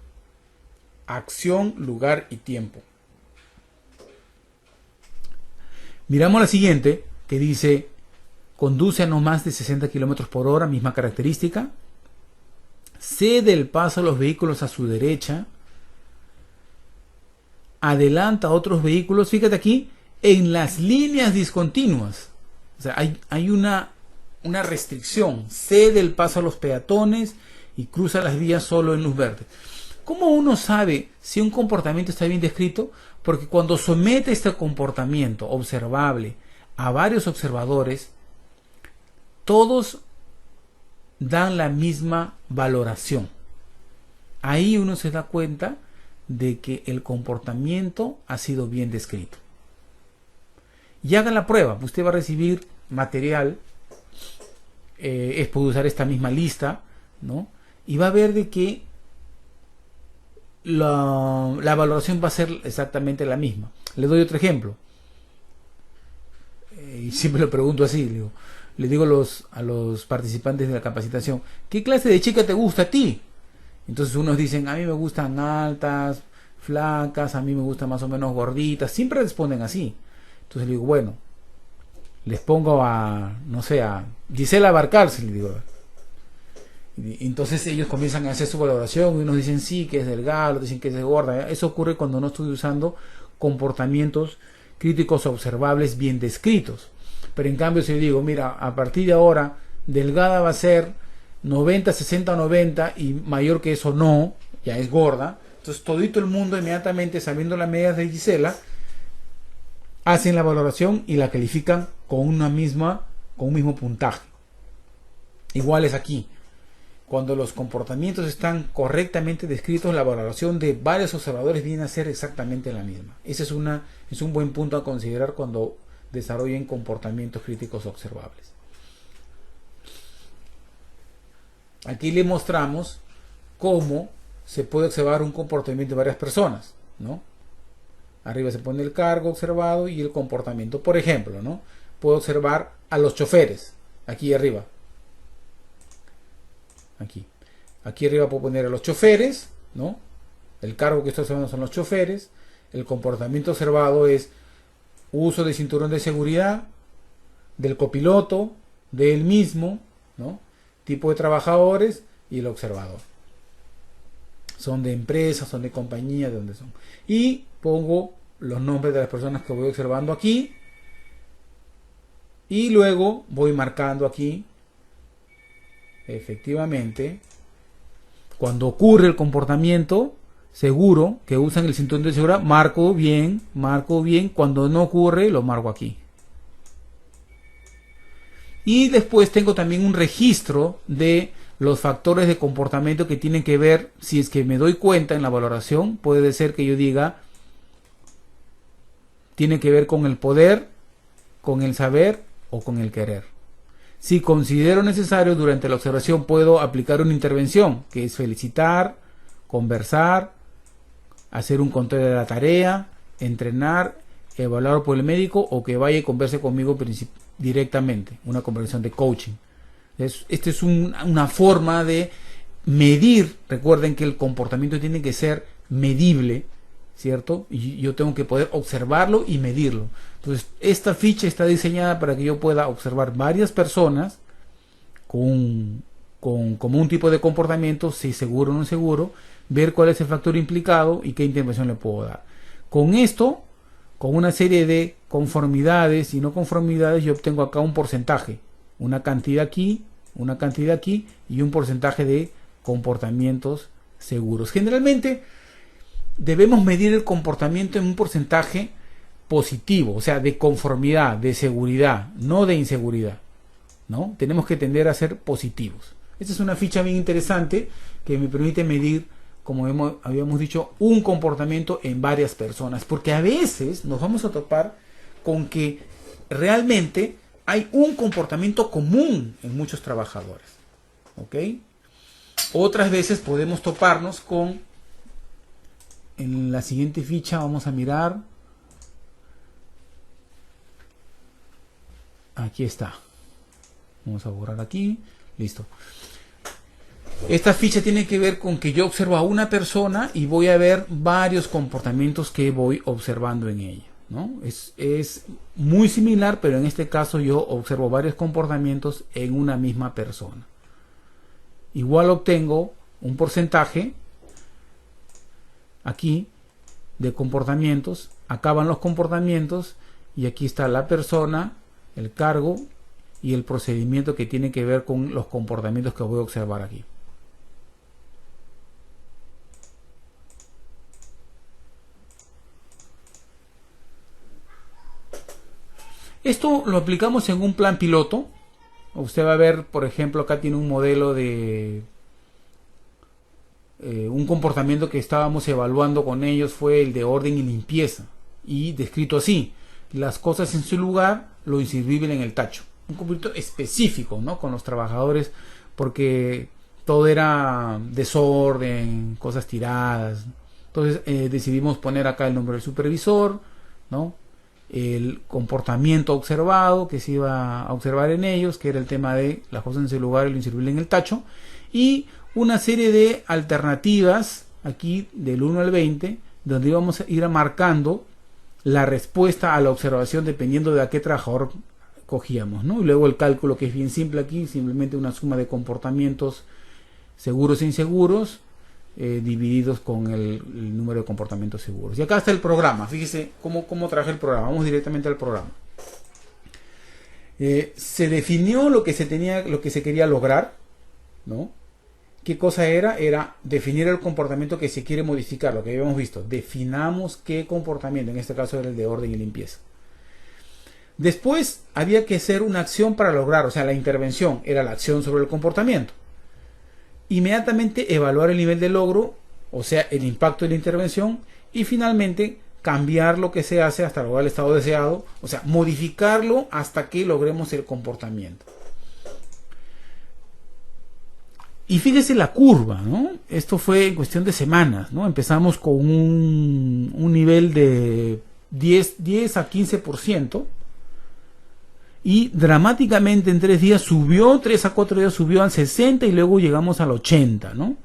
A: Acción, lugar y tiempo. Miramos la siguiente, que dice, conduce a no más de 60 km por hora, misma característica. Cede el paso a los vehículos a su derecha. Adelanta a otros vehículos, fíjate aquí, en las líneas discontinuas. O sea, hay una restricción. Cede el paso a los peatones y cruza las vías solo en luz verde. ¿Cómo uno sabe si un comportamiento está bien descrito? Porque cuando somete este comportamiento observable a varios observadores, todos dan la misma valoración. Ahí uno se da cuenta de que el comportamiento ha sido bien descrito. Y hagan la prueba. Usted va a recibir material, puede usar esta misma lista, ¿no? Y va a ver de que la valoración va a ser exactamente la misma. Le doy otro ejemplo. Y siempre lo pregunto así, le digo a los participantes de la capacitación, ¿qué clase de chica te gusta a ti? Entonces unos dicen, a mí me gustan altas, flacas, a mí me gustan más o menos gorditas, siempre responden así. Entonces le digo, bueno, les pongo a, no sé, a Gisela Barcarce, le digo. Y entonces ellos comienzan a hacer su valoración y unos dicen sí, que es delgada, otros dicen que es gorda. Eso ocurre cuando no estoy usando comportamientos críticos observables bien descritos. Pero en cambio si digo, mira, a partir de ahora delgada va a ser 90, 60 o 90 y mayor que eso no, ya es gorda. Entonces todito el mundo inmediatamente, sabiendo las medidas de Gisela, hacen la valoración y la califican con un mismo puntaje. Igual es aquí. Cuando los comportamientos están correctamente descritos, la valoración de varios observadores viene a ser exactamente la misma. Ese es un buen punto a considerar cuando desarrollen comportamientos críticos observables. Aquí le mostramos cómo se puede observar un comportamiento de varias personas, ¿no? Arriba se pone el cargo observado y el comportamiento. Por ejemplo, ¿no? Puedo observar a los choferes, aquí arriba. Aquí arriba puedo poner a los choferes, ¿no? El cargo que estoy observando son los choferes. El comportamiento observado es uso de cinturón de seguridad, del copiloto, de él mismo, ¿no? Tipo de trabajadores y el observador. Son de empresas, son de compañías, de dónde son. Y pongo los nombres de las personas que voy observando aquí. Y luego voy marcando aquí. Efectivamente, cuando ocurre el comportamiento seguro que usan el cinturón de seguridad, marco bien. Cuando no ocurre, lo marco aquí. Y después tengo también un registro de los factores de comportamiento que tienen que ver, si es que me doy cuenta en la valoración, puede ser que yo diga, tiene que ver con el poder, con el saber o con el querer. Si considero necesario, durante la observación puedo aplicar una intervención, que es felicitar, conversar, hacer un control de la tarea, entrenar, evaluar por el médico o que vaya y converse conmigo directamente, una conversación de coaching. Esta es una forma de medir. Recuerden que el comportamiento tiene que ser medible, ¿cierto? Y yo tengo que poder observarlo y medirlo. Entonces, esta ficha está diseñada para que yo pueda observar varias personas con un tipo de comportamiento, si seguro o no seguro, ver cuál es el factor implicado y qué intervención le puedo dar. Con esto, con una serie de conformidades y no conformidades, yo obtengo acá un porcentaje, una cantidad aquí y un porcentaje de comportamientos seguros. Generalmente debemos medir el comportamiento en un porcentaje positivo, o sea, de conformidad, de seguridad, no de inseguridad, ¿no? Tenemos que tender a ser positivos. Esta es una ficha bien interesante que me permite medir, como habíamos dicho, un comportamiento en varias personas, porque a veces nos vamos a topar con que realmente hay un comportamiento común en muchos trabajadores, ¿ok? Otras veces podemos toparnos con, en la siguiente ficha vamos a mirar, aquí está, vamos a borrar aquí, listo. Esta ficha tiene que ver con que yo observo a una persona y voy a ver varios comportamientos que voy observando en ella, ¿no? Es muy similar, pero en este caso yo observo varios comportamientos en una misma persona. Igual obtengo un porcentaje aquí de comportamientos, acaban los comportamientos y aquí está la persona, el cargo y el procedimiento que tiene que ver con los comportamientos que voy a observar aquí. Esto lo aplicamos en un plan piloto. Usted va a ver, por ejemplo, acá tiene un modelo de un comportamiento que estábamos evaluando con ellos, fue el de orden y limpieza, y descrito así: las cosas en su lugar, lo inservible en el tacho. Un comportamiento específico, ¿no?, con los trabajadores, porque todo era desorden, cosas tiradas. Entonces decidimos poner acá el nombre del supervisor, ¿no?, el comportamiento observado que se iba a observar en ellos, que era el tema de las cosas en su lugar y lo inservible en el tacho, y una serie de alternativas aquí del 1 al 20, donde íbamos a ir marcando la respuesta a la observación dependiendo de a qué trabajador cogíamos, ¿no? Y luego el cálculo, que es bien simple aquí, simplemente una suma de comportamientos seguros e inseguros divididos con el número de comportamientos seguros. Y acá está el programa. Fíjese cómo traje el programa. Vamos directamente al programa. Se definió lo que se quería lograr, ¿no? ¿Qué cosa era? Era definir el comportamiento que se quiere modificar, lo que habíamos visto. Definamos qué comportamiento, en este caso era el de orden y limpieza. Después había que hacer una acción para lograr, o sea, la intervención era la acción sobre el comportamiento. Inmediatamente evaluar el nivel de logro, o sea, el impacto de la intervención, y finalmente cambiar lo que se hace hasta lograr el estado deseado, o sea, modificarlo hasta que logremos el comportamiento. Y fíjese la curva, ¿no? Esto fue en cuestión de semanas, ¿no? Empezamos con un nivel de 10 a 15%, y dramáticamente en 3 días subió, 3 a 4 días subió al 60% y luego llegamos al 80%, ¿no?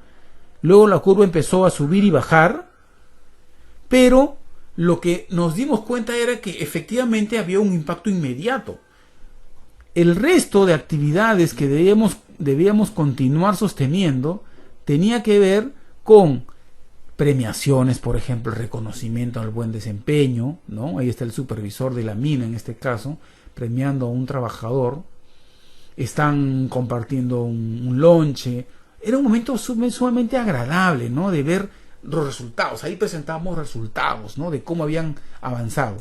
A: Luego la curva empezó a subir y bajar, pero lo que nos dimos cuenta era que efectivamente había un impacto inmediato. El resto de actividades que debíamos continuar sosteniendo tenía que ver con premiaciones, por ejemplo, el reconocimiento al buen desempeño, ¿no? Ahí está el supervisor de la mina en este caso, premiando a un trabajador. Están compartiendo un lonche. Era un momento sumamente agradable, ¿no?, de ver los resultados. Ahí presentábamos resultados, ¿no?, de cómo habían avanzado.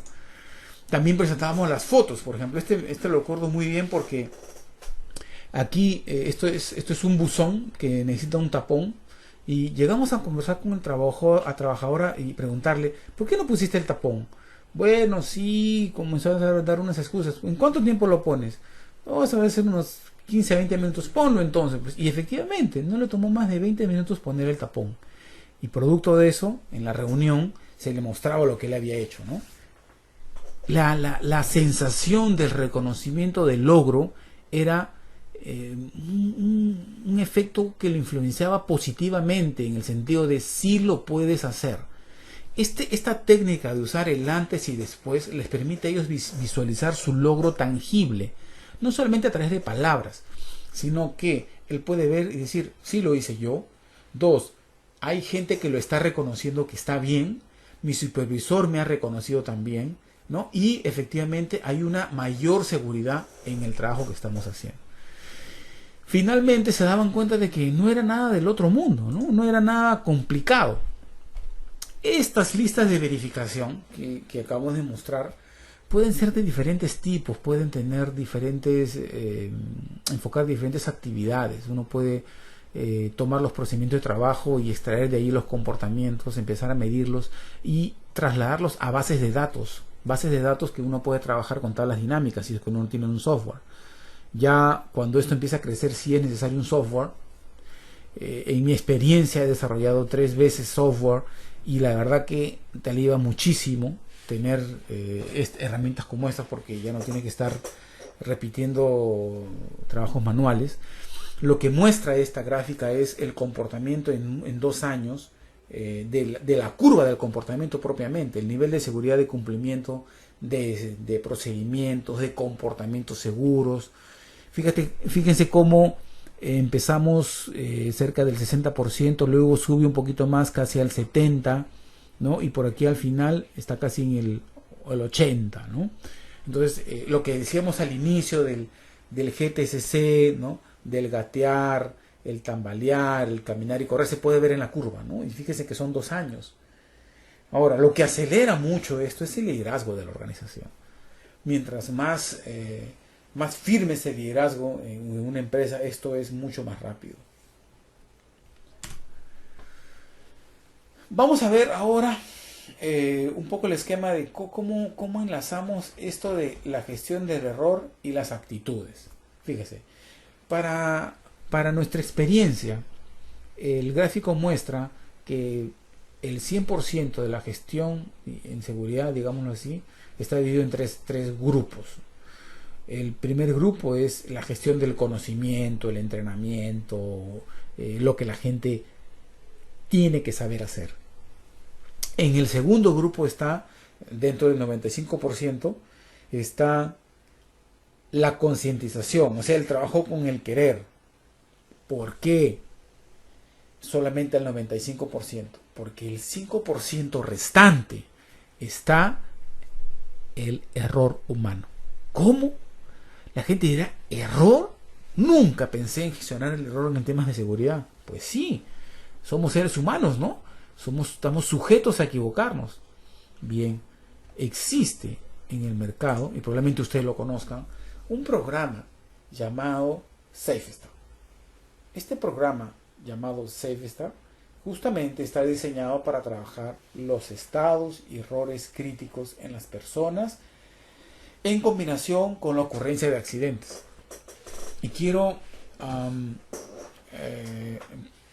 A: También presentábamos las fotos, por ejemplo. Este lo recuerdo muy bien porque aquí esto es un buzón que necesita un tapón, y llegamos a conversar con el trabajadora y preguntarle: ¿por qué no pusiste el tapón? Bueno, sí, comenzó a dar unas excusas. ¿En cuánto tiempo lo pones? Vamos a ver, unos 15 a 20 minutos. Ponlo entonces. Pues. Y efectivamente, no le tomó más de 20 minutos poner el tapón. Y producto de eso, en la reunión, se le mostraba lo que él había hecho, ¿no? La sensación del reconocimiento del logro era un efecto que lo influenciaba positivamente, en el sentido de sí lo puedes hacer. Esta técnica de usar el antes y después les permite a ellos visualizar su logro tangible, no solamente a través de palabras, sino que él puede ver y decir: sí, lo hice yo. 2, hay gente que lo está reconociendo, que está bien. Mi supervisor me ha reconocido también, ¿no? Y efectivamente hay una mayor seguridad en el trabajo que estamos haciendo. finalmente se daban cuenta de que no era nada del otro mundo, ¿no? No era nada complicado. Estas listas de verificación que acabamos de mostrar pueden ser de diferentes tipos, pueden tener diferentes, enfocar diferentes actividades. Uno puede tomar los procedimientos de trabajo y extraer de ahí los comportamientos, empezar a medirlos y trasladarlos a bases de datos que uno puede trabajar con tablas dinámicas si es que uno no tiene un software. Ya cuando esto empieza a crecer, sí es necesario un software. En mi experiencia he desarrollado 3 veces software y la verdad que te alivia muchísimo tener herramientas como estas, porque ya no tienes que estar repitiendo trabajos manuales. Lo que muestra esta gráfica es el comportamiento en 2 años de la curva del comportamiento propiamente, el nivel de seguridad de cumplimiento de procedimientos, de comportamientos seguros. Fíjense cómo empezamos cerca del 60%, luego sube un poquito más casi al 70%, ¿no? Y por aquí al final está casi en el 80%, ¿no? Entonces, lo que decíamos al inicio del GTCC, ¿no? Del gatear, el tambalear, el caminar y correr, se puede ver en la curva, ¿no? Y fíjense que son 2 años. Ahora, lo que acelera mucho esto es el liderazgo de la organización. Mientras más firme es el liderazgo en una empresa, esto es mucho más rápido. Vamos a ver ahora un poco el esquema de cómo enlazamos esto de la gestión del error y las actitudes. Fíjese, para nuestra experiencia, el gráfico muestra que el 100% de la gestión en seguridad, digámoslo así, está dividido en tres grupos. El primer grupo es la gestión del conocimiento, el entrenamiento, lo que la gente tiene que saber hacer. En el segundo grupo está, dentro del 95%, está la concientización, o sea, el trabajo con el querer. ¿Por qué solamente el 95%? Porque el 5% restante está el error humano. ¿Cómo? La gente dirá, ¿error? Nunca pensé en gestionar el error en temas de seguridad. Pues sí, somos seres humanos, ¿no? Estamos sujetos a equivocarnos. Bien, existe en el mercado, y probablemente ustedes lo conozcan, un programa llamado SafeStar. Este programa llamado SafeStar justamente está diseñado para trabajar los estados y errores críticos en las personas en combinación con la ocurrencia de accidentes. Y quiero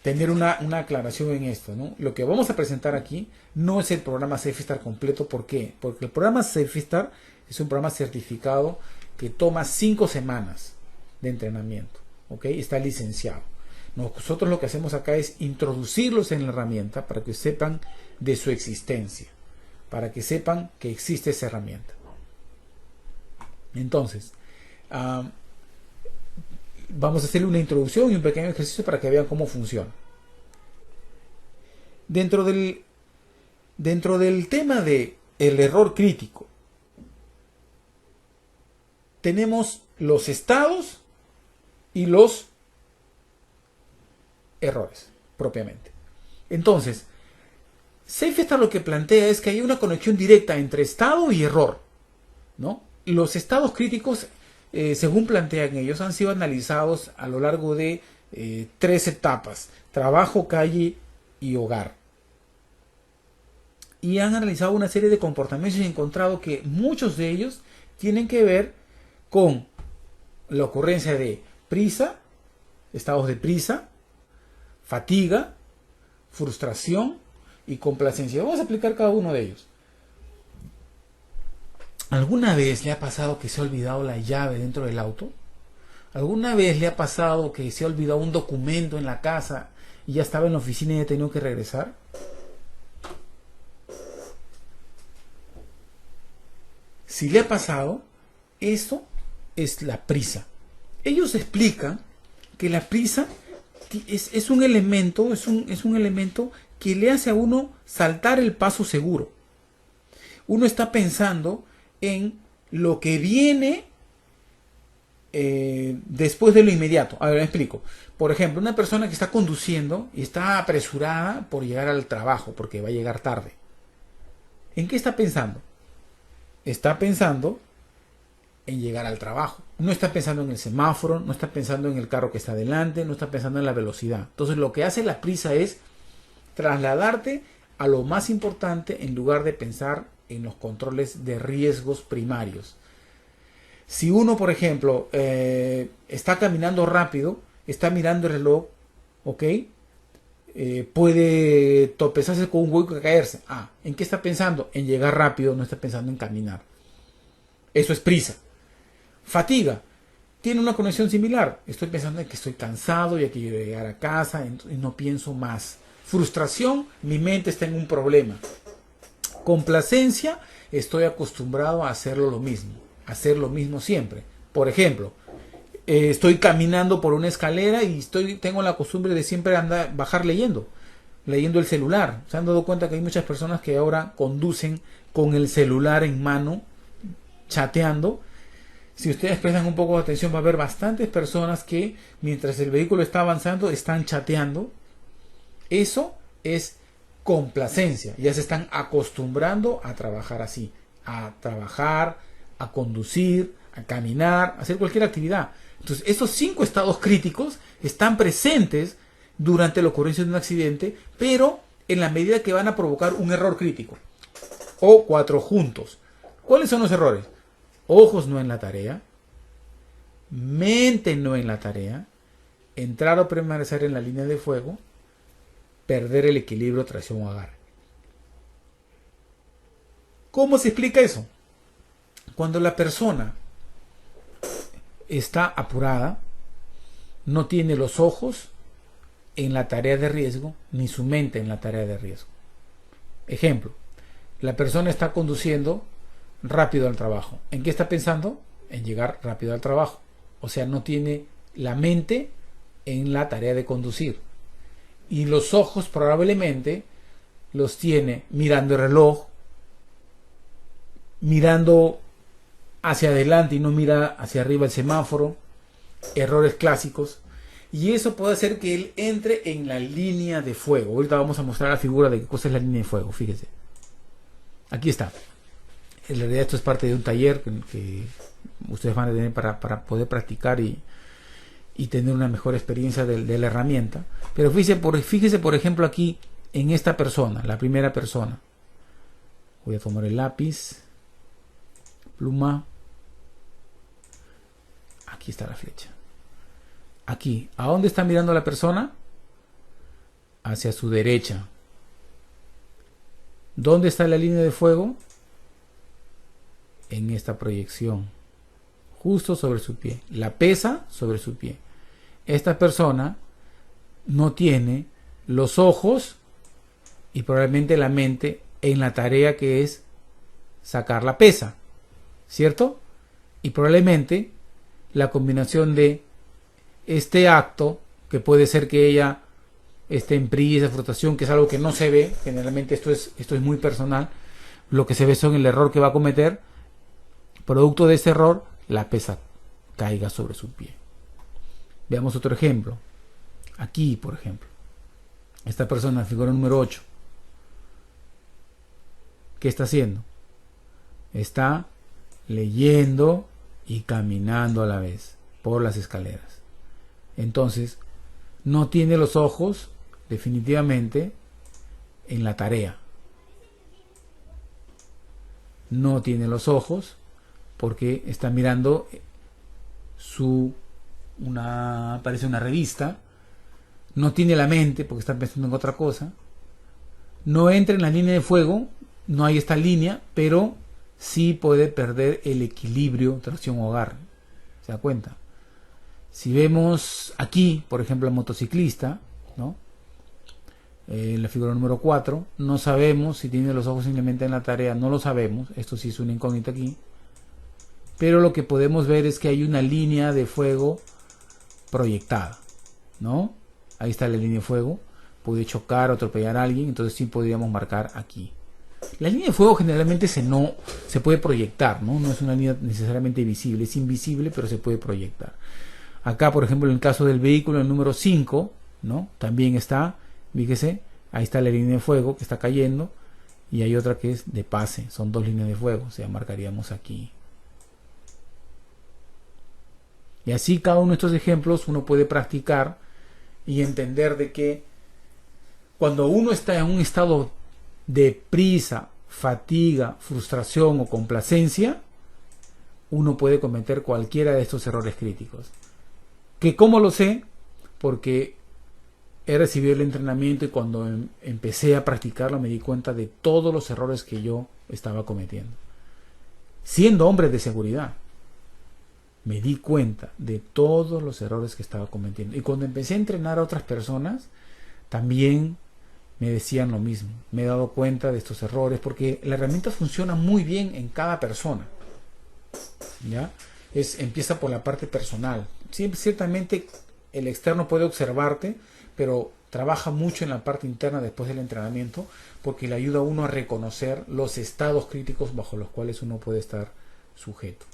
A: tener una aclaración en esto, ¿no? Lo que vamos a presentar aquí no es el programa SafeStar completo. ¿Por qué? Porque el programa SafeStar es un programa certificado que toma 5 semanas de entrenamiento, ¿ok? Está licenciado. Nosotros lo que hacemos acá es introducirlos en la herramienta para que sepan de su existencia, para que sepan que existe esa herramienta. Entonces, vamos a hacerle una introducción y un pequeño ejercicio para que vean cómo funciona. Dentro del tema de el error crítico, tenemos los estados y los errores propiamente. Entonces, SafeStar lo que plantea es que hay una conexión directa entre estado y error, ¿no? Los estados críticos, según plantean ellos, han sido analizados a lo largo de 3 etapas: trabajo, calle y hogar. Y han analizado una serie de comportamientos y han encontrado que muchos de ellos tienen que ver con la ocurrencia de prisa, estados de prisa, fatiga, frustración y complacencia. Vamos a aplicar cada uno de ellos. ¿Alguna vez le ha pasado que se ha olvidado la llave dentro del auto? ¿Alguna vez le ha pasado que se ha olvidado un documento en la casa y ya estaba en la oficina y ha tenido que regresar? Si le ha pasado, eso es la prisa. Ellos explican que la prisa es un elemento, es un elemento que le hace a uno saltar el paso seguro. Uno está pensando en lo que viene después de lo inmediato. A ver, me explico. Por ejemplo, una persona que está conduciendo y está apresurada por llegar al trabajo, porque va a llegar tarde. ¿En qué está pensando? Está pensando en llegar al trabajo. No está pensando en el semáforo, no está pensando en el carro que está delante, no está pensando en la velocidad. Entonces lo que hace la prisa es trasladarte a lo más importante en lugar de pensar en los controles de riesgos primarios. Si uno, por ejemplo, está caminando rápido, está mirando el reloj, ¿ok? Puede tropezarse con un hueco y caerse. ¿En qué está pensando? En llegar rápido, no está pensando en caminar. Eso es prisa. Fatiga. Tiene una conexión similar. Estoy pensando en que estoy cansado y que quiero llegar a casa y no pienso más. Frustración, mi mente está en un problema. Complacencia, estoy acostumbrado a hacerlo lo mismo. Hacer lo mismo siempre. Por ejemplo, estoy caminando por una escalera y tengo la costumbre de siempre bajar leyendo el celular. Se han dado cuenta que hay muchas personas que ahora conducen con el celular en mano, chateando. Si ustedes prestan un poco de atención, va a haber bastantes personas que mientras el vehículo está avanzando están chateando. Eso es complacencia. Ya se están acostumbrando a trabajar así, a trabajar, a conducir, a caminar, a hacer cualquier actividad. Entonces, esos 5 estados críticos están presentes durante la ocurrencia de un accidente, pero en la medida que van a provocar un error crítico. O 4 juntos. ¿Cuáles son los errores? Ojos no en la tarea, mente no en la tarea, entrar o permanecer en la línea de fuego, perder el equilibrio, tracción o agarre. ¿Cómo se explica eso? Cuando la persona está apurada, no tiene los ojos en la tarea de riesgo, ni su mente en la tarea de riesgo. Ejemplo, la persona está conduciendo rápido al trabajo. ¿En qué está pensando? En llegar rápido al trabajo. O sea, no tiene la mente en la tarea de conducir. Y los ojos probablemente los tiene mirando el reloj, mirando hacia adelante y no mira hacia arriba el semáforo, errores clásicos, y eso puede hacer que él entre en la línea de fuego. Ahorita vamos a mostrar la figura de qué cosa es la línea de fuego, fíjense. Aquí está. En realidad esto es parte de un taller que ustedes van a tener para poder practicar y tener una mejor experiencia de la herramienta. Pero fíjese por ejemplo aquí en esta persona, la primera persona. Voy a tomar el lápiz, pluma. Aquí está la flecha. Aquí, ¿a dónde está mirando la persona? Hacia su derecha. ¿Dónde está la línea de fuego? En esta proyección, justo sobre su pie. La pesa sobre su pie. Esta persona no tiene los ojos y probablemente la mente en la tarea que es sacar la pesa, ¿cierto? Y probablemente la combinación de este acto, que puede ser que ella esté en prisa, frustración, que es algo que no se ve, generalmente esto es muy personal, lo que se ve son el error que va a cometer, producto de ese error, la pesa caiga sobre su pie. Veamos otro ejemplo. Aquí, por ejemplo, esta persona, figura número 8, ¿qué está haciendo? Está leyendo y caminando a la vez por las escaleras. Entonces, no tiene los ojos definitivamente en la tarea. No tiene los ojos porque está mirando parece una revista. No tiene la mente porque está pensando en otra cosa. No entra en la línea de fuego, no hay esta línea, pero sí puede perder el equilibrio, tracción o agarre. ¿Se da cuenta? Si vemos aquí, por ejemplo, el motociclista, ¿no? La figura número 4, no sabemos si tiene los ojos simplemente en la tarea, no lo sabemos, esto sí es una incógnita aquí, pero lo que podemos ver es que hay una línea de fuego proyectada, ¿no? Ahí está la línea de fuego, puede chocar o atropellar a alguien, entonces sí podríamos marcar aquí. La línea de fuego generalmente se puede proyectar, ¿no? No es una línea necesariamente visible, es invisible, pero se puede proyectar. Acá, por ejemplo, en el caso del vehículo, el número 5, ¿no? También está, fíjese, ahí está la línea de fuego que está cayendo, y hay otra que es de pase, son dos líneas de fuego, o sea, marcaríamos aquí. Y así cada uno de estos ejemplos uno puede practicar y entender de que cuando uno está en un estado de prisa, fatiga, frustración o complacencia, uno puede cometer cualquiera de estos errores críticos. ¿Que cómo lo sé? Porque he recibido el entrenamiento y cuando empecé a practicarlo me di cuenta de todos los errores que yo estaba cometiendo. Siendo hombre de seguridad, me di cuenta de todos los errores que estaba cometiendo. Y cuando empecé a entrenar a otras personas, también me decían lo mismo. Me he dado cuenta de estos errores porque la herramienta funciona muy bien en cada persona. ¿Ya? Empieza por la parte personal. Ciertamente el externo puede observarte, pero trabaja mucho en la parte interna después del entrenamiento porque le ayuda a uno a reconocer los estados críticos bajo los cuales uno puede estar sujeto.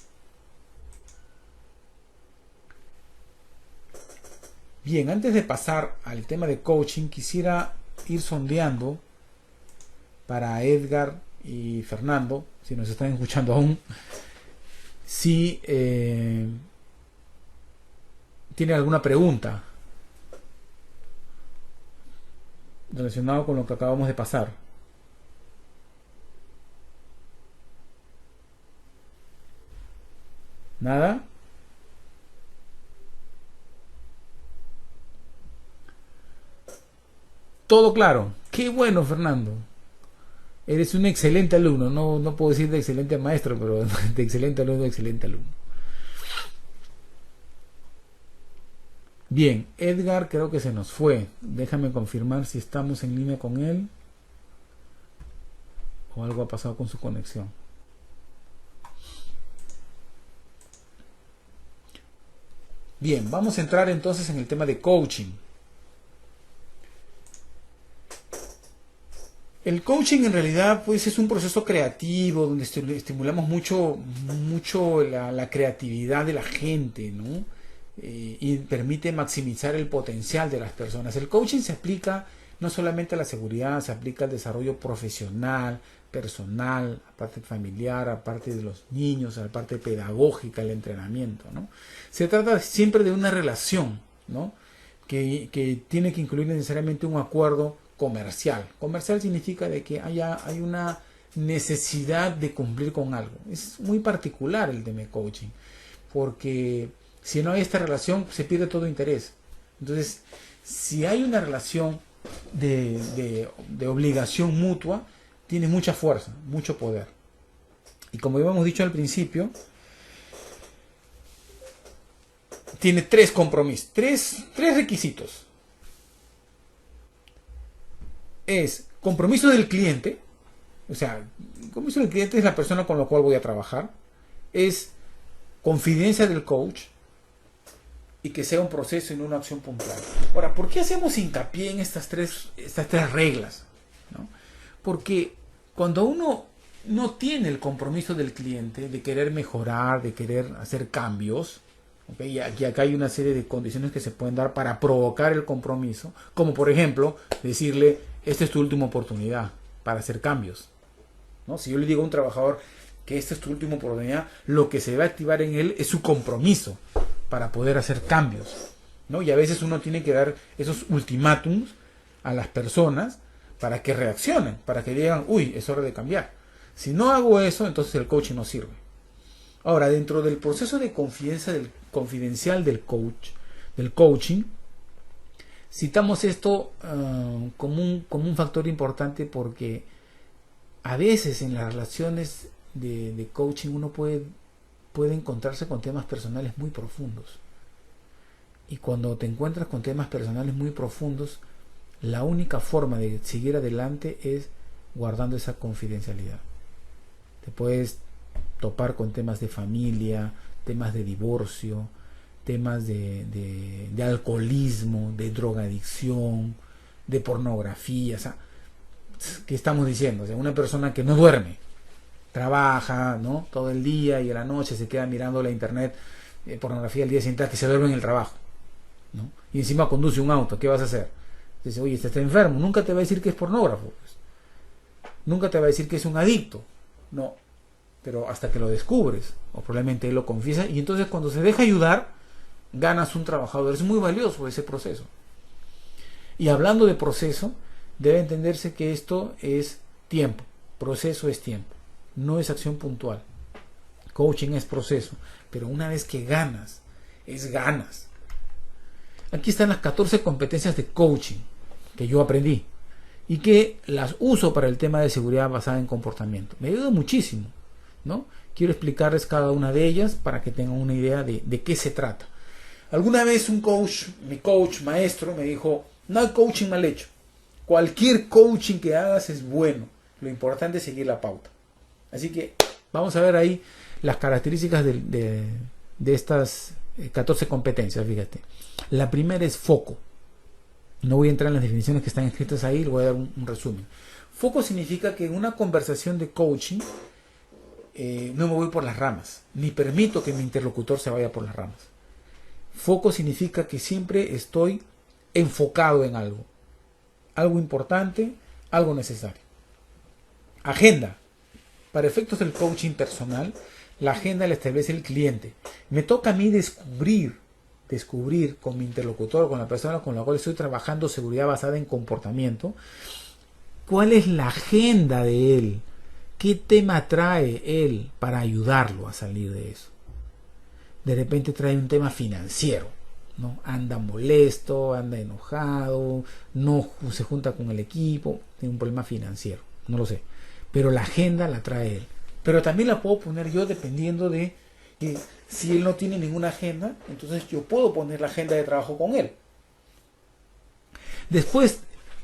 A: Bien, antes de pasar al tema de coaching, quisiera ir sondeando para Edgar y Fernando, si nos están escuchando aún, si tienen alguna pregunta relacionada con lo que acabamos de pasar. ¿Nada? Todo claro. Qué bueno, Fernando. Eres un excelente alumno. No puedo decir de excelente maestro, pero de excelente alumno, excelente alumno. Bien, Edgar creo que se nos fue. Déjame confirmar si estamos en línea con él o algo ha pasado con su conexión. Bien, vamos a entrar entonces en el tema de coaching. El coaching en realidad pues es un proceso creativo donde estimulamos mucho la creatividad de la gente, ¿no? Y permite maximizar el potencial de las personas. El coaching se aplica no solamente a la seguridad, se aplica al desarrollo profesional, personal, a parte familiar, a parte de los niños, a la parte pedagógica, el entrenamiento, ¿no? Se trata siempre de una relación, ¿no? que tiene que incluir necesariamente un acuerdo comercial. Comercial significa de que hay una necesidad de cumplir con algo. Es muy particular el tema coaching, porque si no hay esta relación se pierde todo interés. Entonces, si hay una relación de obligación mutua, tiene mucha fuerza, mucho poder. Y como habíamos dicho al principio, tiene tres compromisos, tres requisitos. Es compromiso del cliente, o sea, el compromiso del cliente es la persona con la cual voy a trabajar, es confidencia del coach y que sea un proceso y no una acción puntual. Ahora, ¿por qué hacemos hincapié en estas tres reglas? ¿No? Porque cuando uno no tiene el compromiso del cliente de querer mejorar, de querer hacer cambios, ¿okay? Y acá hay una serie de condiciones que se pueden dar para provocar el compromiso, como por ejemplo decirle, esta es tu última oportunidad para hacer cambios, ¿no? Si yo le digo a un trabajador que esta es tu última oportunidad, lo que se va a activar en él es su compromiso para poder hacer cambios, ¿no? Y a veces uno tiene que dar esos ultimátums a las personas para que reaccionen, para que digan, uy, es hora de cambiar. Si no hago eso, entonces el coaching no sirve. Ahora, dentro del proceso de confidencial del coaching, citamos esto como un factor importante porque a veces en las relaciones de coaching uno puede encontrarse con temas personales muy profundos. Y cuando te encuentras con temas personales muy profundos, la única forma de seguir adelante es guardando esa confidencialidad. Te puedes topar con temas de familia, temas de divorcio, temas de alcoholismo, de drogadicción, de pornografía. O sea, que estamos diciendo, o sea, una persona que no duerme, trabaja, ¿no?, todo el día y a la noche se queda mirando la internet, pornografía el día siguiente, que se duerme en el trabajo, ¿no? Y encima conduce un auto, ¿qué vas a hacer? Dice, oye, este está enfermo, nunca te va a decir que es pornógrafo, pues. Nunca te va a decir que es un adicto, no, pero hasta que lo descubres, o probablemente él lo confiesa, y entonces cuando se deja ayudar, ganas un trabajador. Es muy valioso ese proceso. Y hablando de proceso, debe entenderse que esto es tiempo. Proceso es tiempo, no es acción puntual. Coaching es proceso, pero una vez que ganas, es ganas. Aquí están las 14 competencias de coaching que yo aprendí y que las uso para el tema de seguridad basada en comportamiento. Me ayuda muchísimo, ¿no? Quiero explicarles cada una de ellas para que tengan una idea de qué se trata. Alguna vez un coach, mi coach maestro, me dijo, no hay coaching mal hecho. Cualquier coaching que hagas es bueno. Lo importante es seguir la pauta. Así que vamos a ver ahí las características de estas 14 competencias, fíjate. La primera es foco. No voy a entrar en las definiciones que están escritas ahí, le voy a dar un resumen. Foco significa que en una conversación de coaching no me voy por las ramas, ni permito que mi interlocutor se vaya por las ramas. Foco significa que siempre estoy enfocado en algo. Algo importante, algo necesario. Agenda. Para efectos del coaching personal, la agenda la establece el cliente. Me toca a mí descubrir con mi interlocutor, con la persona con la cual estoy trabajando seguridad basada en comportamiento, cuál es la agenda de él, qué tema trae él para ayudarlo a salir de eso. De repente trae un tema financiero, ¿no? Anda molesto, anda enojado, no se junta con el equipo, tiene un problema financiero, no lo sé. Pero la agenda la trae él. Pero también la puedo poner yo dependiendo de que si él no tiene ninguna agenda, entonces yo puedo poner la agenda de trabajo con él. Después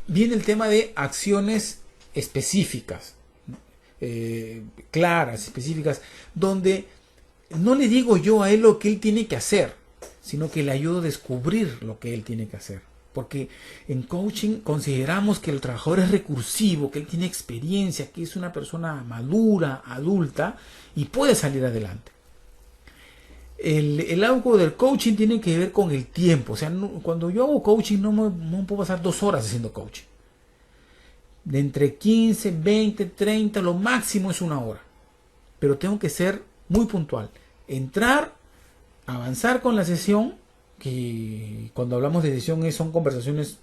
A: viene el tema de acciones específicas, claras, específicas, donde no le digo yo a él lo que él tiene que hacer, sino que le ayudo a descubrir lo que él tiene que hacer. Porque en coaching consideramos que el trabajador es recursivo, que él tiene experiencia, que es una persona madura, adulta y puede salir adelante. El algo del coaching tiene que ver con el tiempo. O sea, cuando yo hago coaching no puedo pasar 2 horas haciendo coaching. De entre 15, 20, 30, lo máximo es 1 hora. Pero tengo que ser muy puntual. Entrar, avanzar con la sesión, que cuando hablamos de sesión son conversaciones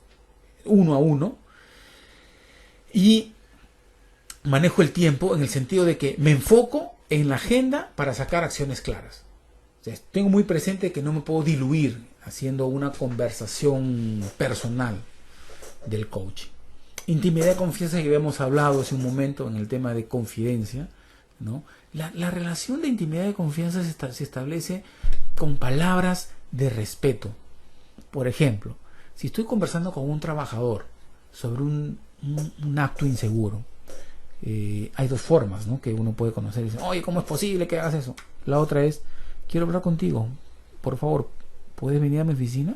A: 1 a 1, y manejo el tiempo en el sentido de que me enfoco en la agenda para sacar acciones claras. O sea, tengo muy presente que no me puedo diluir haciendo una conversación personal del coaching. Intimidad y confianza, que habíamos hablado hace un momento en el tema de confidencia, ¿no? La relación de intimidad y confianza se establece con palabras de respeto. Por ejemplo, si estoy conversando con un trabajador sobre un acto inseguro, hay 2 formas, ¿no?, que uno puede conocer. Dice, oye, ¿cómo es posible que hagas eso? La otra es, quiero hablar contigo, por favor, ¿puedes venir a mi oficina?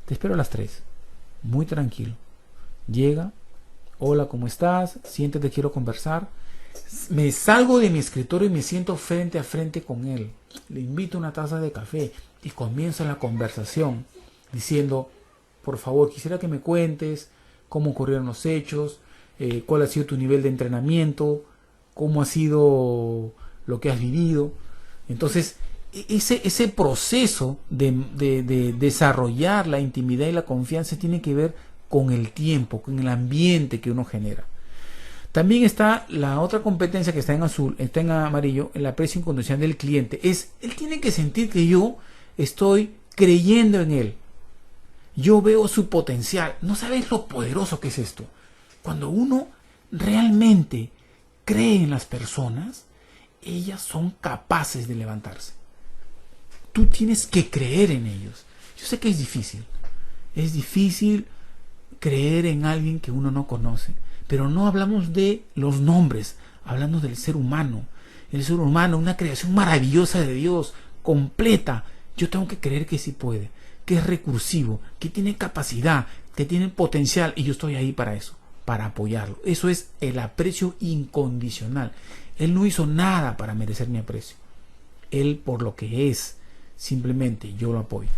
A: Te espero a las 3. Muy tranquilo. Llega, hola, ¿cómo estás? Siéntate, quiero conversar. Me salgo de mi escritorio y me siento frente a frente con él. Le invito una taza de café y comienzo la conversación diciendo, por favor, quisiera que me cuentes cómo ocurrieron los hechos, cuál ha sido tu nivel de entrenamiento, cómo ha sido lo que has vivido. Entonces, ese proceso de desarrollar la intimidad y la confianza tiene que ver con el tiempo, con el ambiente que uno genera. También está la otra competencia que está en azul, está en amarillo, el aprecio incondicional del cliente. Él tiene que sentir que yo estoy creyendo en él. Yo veo su potencial. ¿No sabes lo poderoso que es esto? Cuando uno realmente cree en las personas, ellas son capaces de levantarse. Tú tienes que creer en ellos. Yo sé que es difícil. Es difícil creer en alguien que uno no conoce. Pero no hablamos de los nombres, hablamos del ser humano. El ser humano, una creación maravillosa de Dios, completa. Yo tengo que creer que sí puede, que es recursivo, que tiene capacidad, que tiene potencial, y yo estoy ahí para eso, para apoyarlo. Eso es el aprecio incondicional. Él no hizo nada para merecer mi aprecio. Él por lo que es, simplemente yo lo apoyo.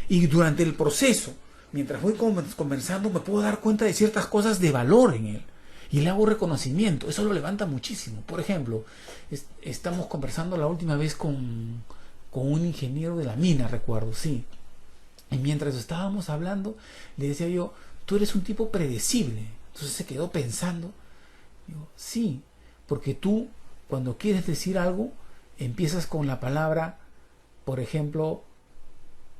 A: Y durante el proceso, mientras voy conversando, me puedo dar cuenta de ciertas cosas de valor en él. Y le hago reconocimiento. Eso lo levanta muchísimo. Por ejemplo, estamos conversando la última vez con un ingeniero de la mina, recuerdo, sí. Y mientras estábamos hablando, le decía yo, tú eres un tipo predecible. Entonces se quedó pensando. Digo, sí, porque tú, cuando quieres decir algo, empiezas con la palabra, por ejemplo,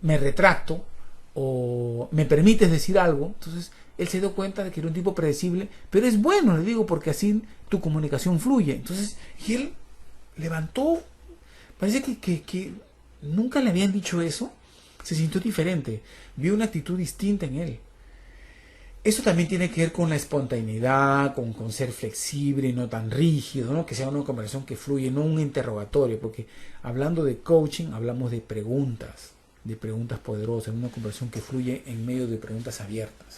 A: me retracto, o me permites decir algo. Entonces él se dio cuenta de que era un tipo predecible, pero es bueno, le digo, porque así tu comunicación fluye. Entonces, y él levantó, parece que nunca le habían dicho eso, se sintió diferente, vio una actitud distinta en él. Eso también tiene que ver con la espontaneidad, con ser flexible y no tan rígido, ¿no? Que sea una conversación que fluye, no un interrogatorio, porque hablando de coaching hablamos de preguntas poderosas, una conversación que fluye en medio de preguntas abiertas.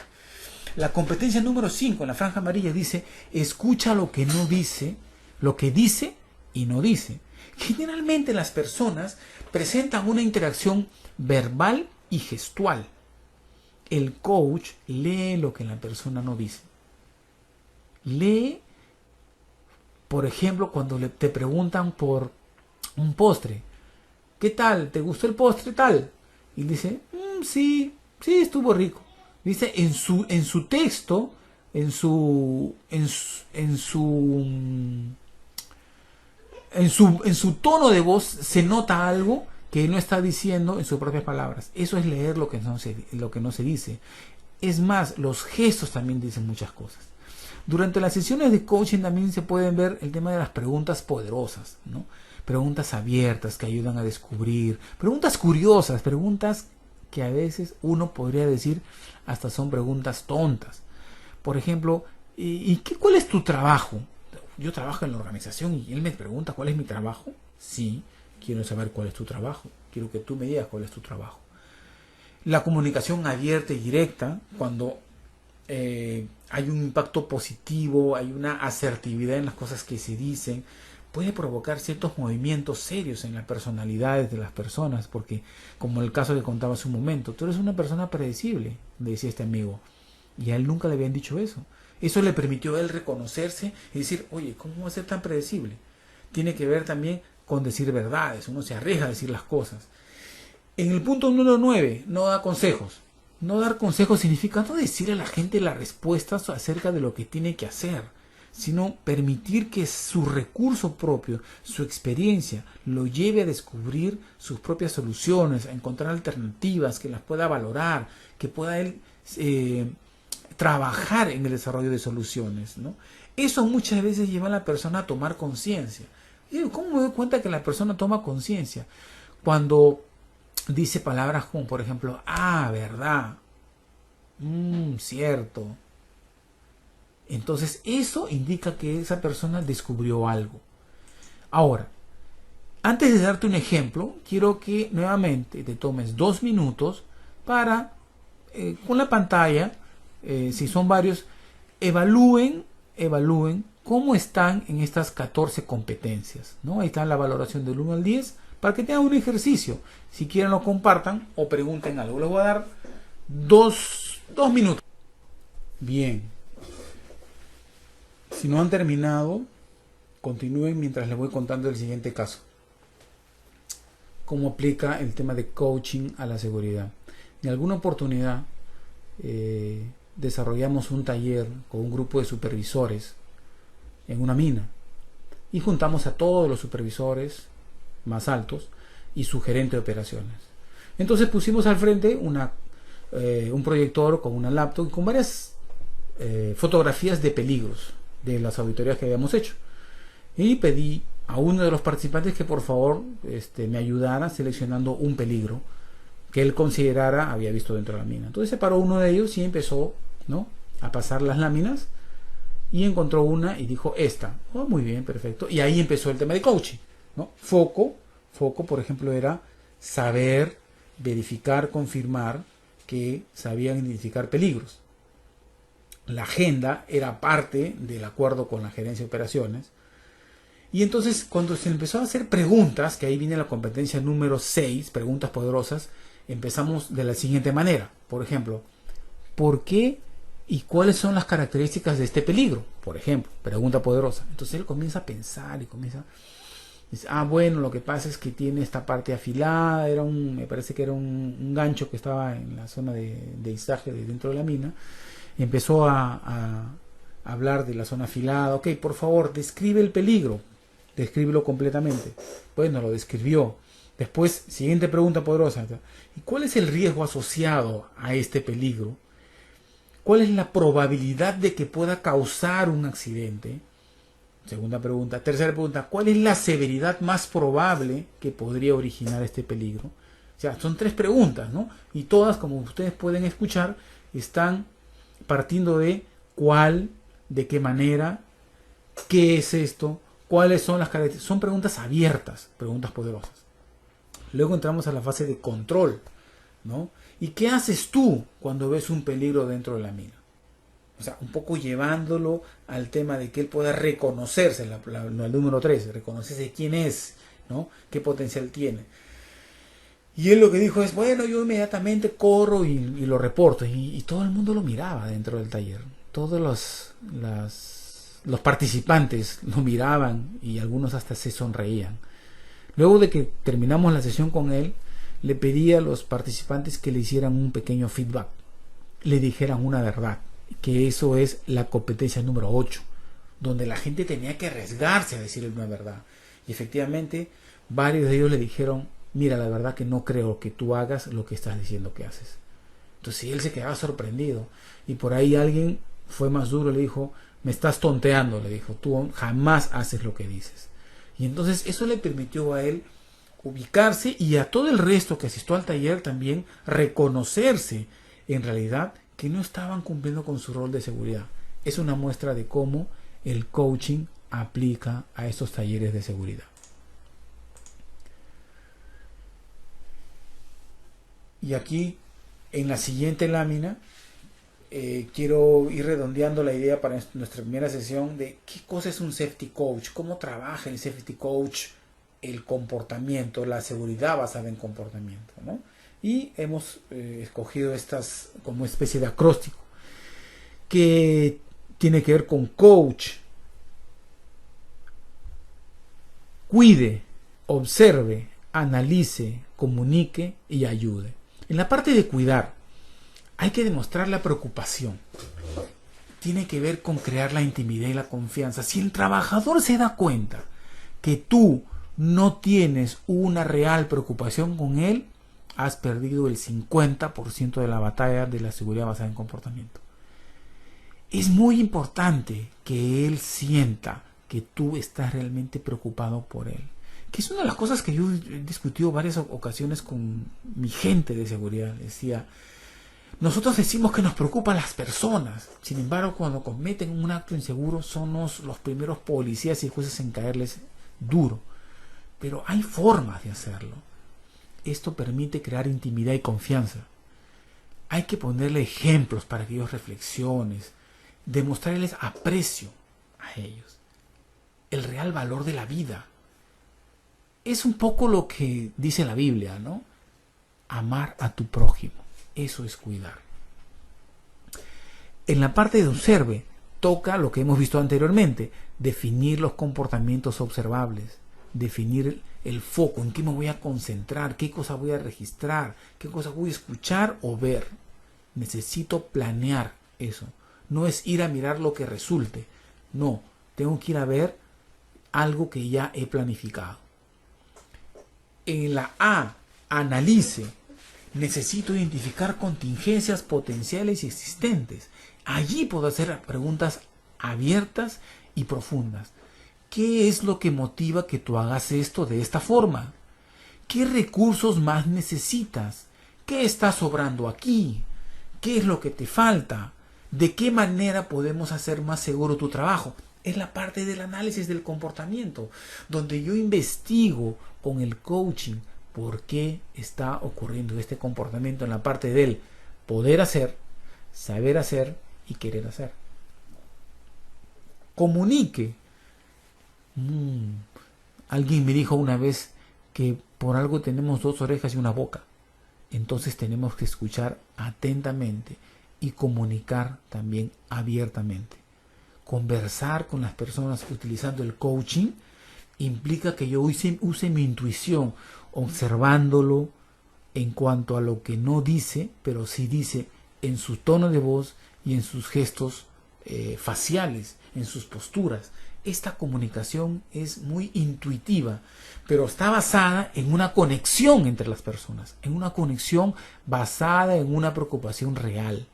A: La competencia número 5 en la franja amarilla dice, escucha lo que no dice, lo que dice y no dice. Generalmente las personas presentan una interacción verbal y gestual. El coach lee lo que la persona no dice. Lee, por ejemplo, cuando te preguntan por un postre. ¿Qué tal? ¿Te gustó el postre tal? Y dice, sí, estuvo rico. Dice, en su texto, en su tono de voz se nota algo que no está diciendo en sus propias palabras. Eso es leer lo que no se dice. Es más, los gestos también dicen muchas cosas. Durante las sesiones de coaching también se pueden ver el tema de las preguntas poderosas, ¿no? Preguntas abiertas que ayudan a descubrir, preguntas curiosas, preguntas que a veces uno podría decir hasta son preguntas tontas. Por ejemplo, ¿cuál es tu trabajo? Yo trabajo en la organización y él me pregunta ¿cuál es mi trabajo? Sí, quiero saber cuál es tu trabajo. Quiero que tú me digas cuál es tu trabajo. La comunicación abierta y directa, cuando hay un impacto positivo, hay una asertividad en las cosas que se dicen, puede provocar ciertos movimientos serios en las personalidades de las personas, porque como el caso que contaba hace un momento, tú eres una persona predecible, decía este amigo, y a él nunca le habían dicho eso. Eso le permitió a él reconocerse y decir, oye, ¿cómo va a ser tan predecible? Tiene que ver también con decir verdades, uno se arriesga a decir las cosas. En el punto número 9, no da consejos. No dar consejos significa no decirle a la gente las respuestas acerca de lo que tiene que hacer, sino permitir que su recurso propio, su experiencia, lo lleve a descubrir sus propias soluciones, a encontrar alternativas, que las pueda valorar, que pueda él trabajar en el desarrollo de soluciones, ¿no? Eso muchas veces lleva a la persona a tomar conciencia. ¿Cómo me doy cuenta que la persona toma conciencia? Cuando dice palabras como, por ejemplo, verdad, cierto. Entonces eso indica que esa persona descubrió algo. Ahora, antes de darte un ejemplo, quiero que nuevamente te tomes 2 minutos para, con la pantalla, si son varios, evalúen cómo están en estas 14 competencias, ¿no? Ahí está la valoración del 1 al 10, para que tengan un ejercicio. Si quieren lo compartan o pregunten algo. Les voy a dar 2 minutos. Bien. Si no han terminado, continúen mientras les voy contando el siguiente caso. Cómo aplica el tema de coaching a la seguridad. En alguna oportunidad desarrollamos un taller con un grupo de supervisores en una mina. Y juntamos a todos los supervisores más altos y su gerente de operaciones. Entonces pusimos al frente un proyector con una laptop y con varias fotografías de peligros de las auditorías que habíamos hecho, y pedí a uno de los participantes que por favor me ayudara seleccionando un peligro que él considerara había visto dentro de la mina. Entonces separó uno de ellos y empezó, ¿no?, a pasar las láminas y encontró una y dijo esta. Muy bien, perfecto. Y ahí empezó el tema de coaching, ¿no? Foco, por ejemplo, era saber, verificar, confirmar que sabían identificar peligros. La agenda era parte del acuerdo con la gerencia de operaciones. Y entonces cuando se empezó a hacer preguntas, que ahí viene la competencia número 6, preguntas poderosas, empezamos de la siguiente manera. Por ejemplo, ¿por qué y cuáles son las características de este peligro? Por ejemplo, pregunta poderosa. Entonces él comienza a pensar y comienza... Dice, bueno, lo que pasa es que tiene esta parte afilada, me parece que era un gancho que estaba en la zona de izaje de dentro de la mina. Empezó a hablar de la zona afilada. Ok, por favor, describe el peligro. Descríbelo completamente. Bueno, lo describió. Después, siguiente pregunta poderosa. ¿Y cuál es el riesgo asociado a este peligro? ¿Cuál es la probabilidad de que pueda causar un accidente? Segunda pregunta. Tercera pregunta. ¿Cuál es la severidad más probable que podría originar este peligro? O sea, son 3 preguntas, ¿no? Y todas, como ustedes pueden escuchar, están partiendo de cuál, de qué manera, qué es esto, cuáles son las características. Son preguntas abiertas, preguntas poderosas. Luego entramos a la fase de control, ¿no? ¿Y qué haces tú cuando ves un peligro dentro de la mina? O sea, un poco llevándolo al tema de que él pueda reconocerse, el número 3, reconocerse quién es, ¿no? Qué potencial tiene. Y él lo que dijo es, bueno, yo inmediatamente corro y lo reporto. Y todo el mundo lo miraba dentro del taller. Todos los participantes lo miraban y algunos hasta se sonreían. Luego de que terminamos la sesión con él, le pedí a los participantes que le hicieran un pequeño feedback. Le dijeran una verdad, que eso es la competencia número 8, donde la gente tenía que arriesgarse a decirle una verdad. Y efectivamente, varios de ellos le dijeron, mira, la verdad que no creo que tú hagas lo que estás diciendo que haces. Entonces él se quedaba sorprendido. Y por ahí alguien fue más duro, le dijo, me estás tonteando, le dijo, tú jamás haces lo que dices. Y entonces eso le permitió a él ubicarse y a todo el resto que asistió al taller también reconocerse en realidad que no estaban cumpliendo con su rol de seguridad. Es una muestra de cómo el coaching aplica a estos talleres de seguridad. Y aquí, en la siguiente lámina, quiero ir redondeando la idea para nuestra primera sesión de qué cosa es un safety coach, cómo trabaja el safety coach, el comportamiento, la seguridad basada en comportamiento, ¿no? Y hemos escogido estas como especie de acróstico que tiene que ver con coach, cuide, observe, analice, comunique y ayude. En la parte de cuidar, hay que demostrar la preocupación. Tiene que ver con crear la intimidad y la confianza. Si el trabajador se da cuenta que tú no tienes una real preocupación con él, has perdido el 50% de la batalla de la seguridad basada en comportamiento. Es muy importante que él sienta que tú estás realmente preocupado por él. Que es una de las cosas que yo he discutido varias ocasiones con mi gente de seguridad. Decía, nosotros decimos que nos preocupan las personas. Sin embargo, cuando cometen un acto inseguro, somos los primeros policías y jueces en caerles duro. Pero hay formas de hacerlo. Esto permite crear intimidad y confianza. Hay que ponerle ejemplos para que ellos reflexionen, demostrarles aprecio a ellos, el real valor de la vida. Es un poco lo que dice la Biblia, ¿no? Amar a tu prójimo, eso es cuidar. En la parte de observe, toca lo que hemos visto anteriormente, definir los comportamientos observables, definir el foco, en qué me voy a concentrar, qué cosa voy a registrar, qué cosa voy a escuchar o ver. Necesito planear eso. No es ir a mirar lo que resulte. No, tengo que ir a ver algo que ya he planificado. En la A, analice. Necesito identificar contingencias potenciales y existentes. Allí puedo hacer preguntas abiertas y profundas. ¿Qué es lo que motiva que tú hagas esto de esta forma? ¿Qué recursos más necesitas? ¿Qué está sobrando aquí? ¿Qué es lo que te falta? ¿De qué manera podemos hacer más seguro tu trabajo? Es la parte del análisis del comportamiento, donde yo investigo con el coaching por qué está ocurriendo este comportamiento en la parte del poder hacer, saber hacer y querer hacer. Comunique. Alguien me dijo una vez que por algo tenemos 2 orejas y una boca. Entonces tenemos que escuchar atentamente y comunicar también abiertamente. Conversar con las personas utilizando el coaching implica que yo use mi intuición, observándolo en cuanto a lo que no dice, pero sí dice en su tono de voz y en sus gestos faciales, en sus posturas. Esta comunicación es muy intuitiva, pero está basada en una conexión entre las personas, en una conexión basada en una preocupación real.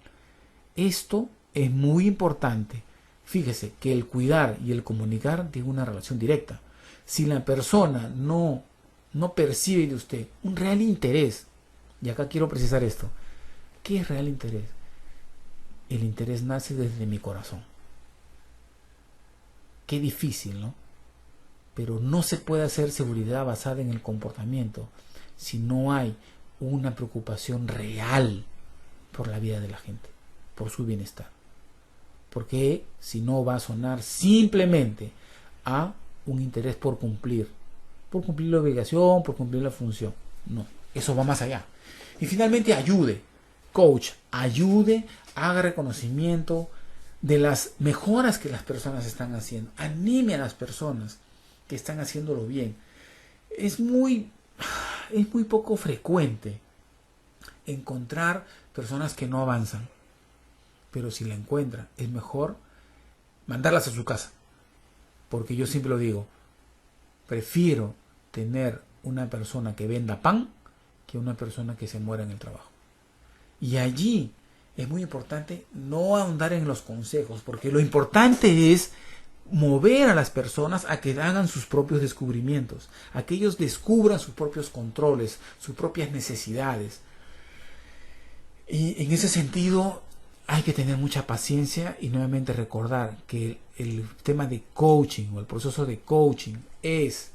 A: Esto es muy importante. Fíjese que el cuidar y el comunicar tienen una relación directa. Si la persona no percibe de usted un real interés, y acá quiero precisar esto, ¿qué es real interés? El interés nace desde mi corazón. Qué difícil, ¿no? Pero no se puede hacer seguridad basada en el comportamiento si no hay una preocupación real por la vida de la gente, por su bienestar. Porque si no va a sonar simplemente a un interés por cumplir la obligación, por cumplir la función. No, eso va más allá. Y finalmente ayude, coach, ayude, haga reconocimiento de las mejoras que las personas están haciendo. Anime a las personas que están haciéndolo bien. Es muy poco frecuente encontrar personas que no avanzan. Pero si la encuentra, es mejor mandarlas a su casa. Porque yo siempre lo digo, prefiero tener una persona que venda pan que una persona que se muera en el trabajo. Y allí es muy importante no ahondar en los consejos, porque lo importante es mover a las personas a que hagan sus propios descubrimientos, a que ellos descubran sus propios controles, sus propias necesidades. Y en ese sentido hay que tener mucha paciencia y nuevamente recordar que el tema de coaching o el proceso de coaching es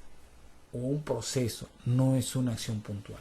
A: un proceso, no es una acción puntual.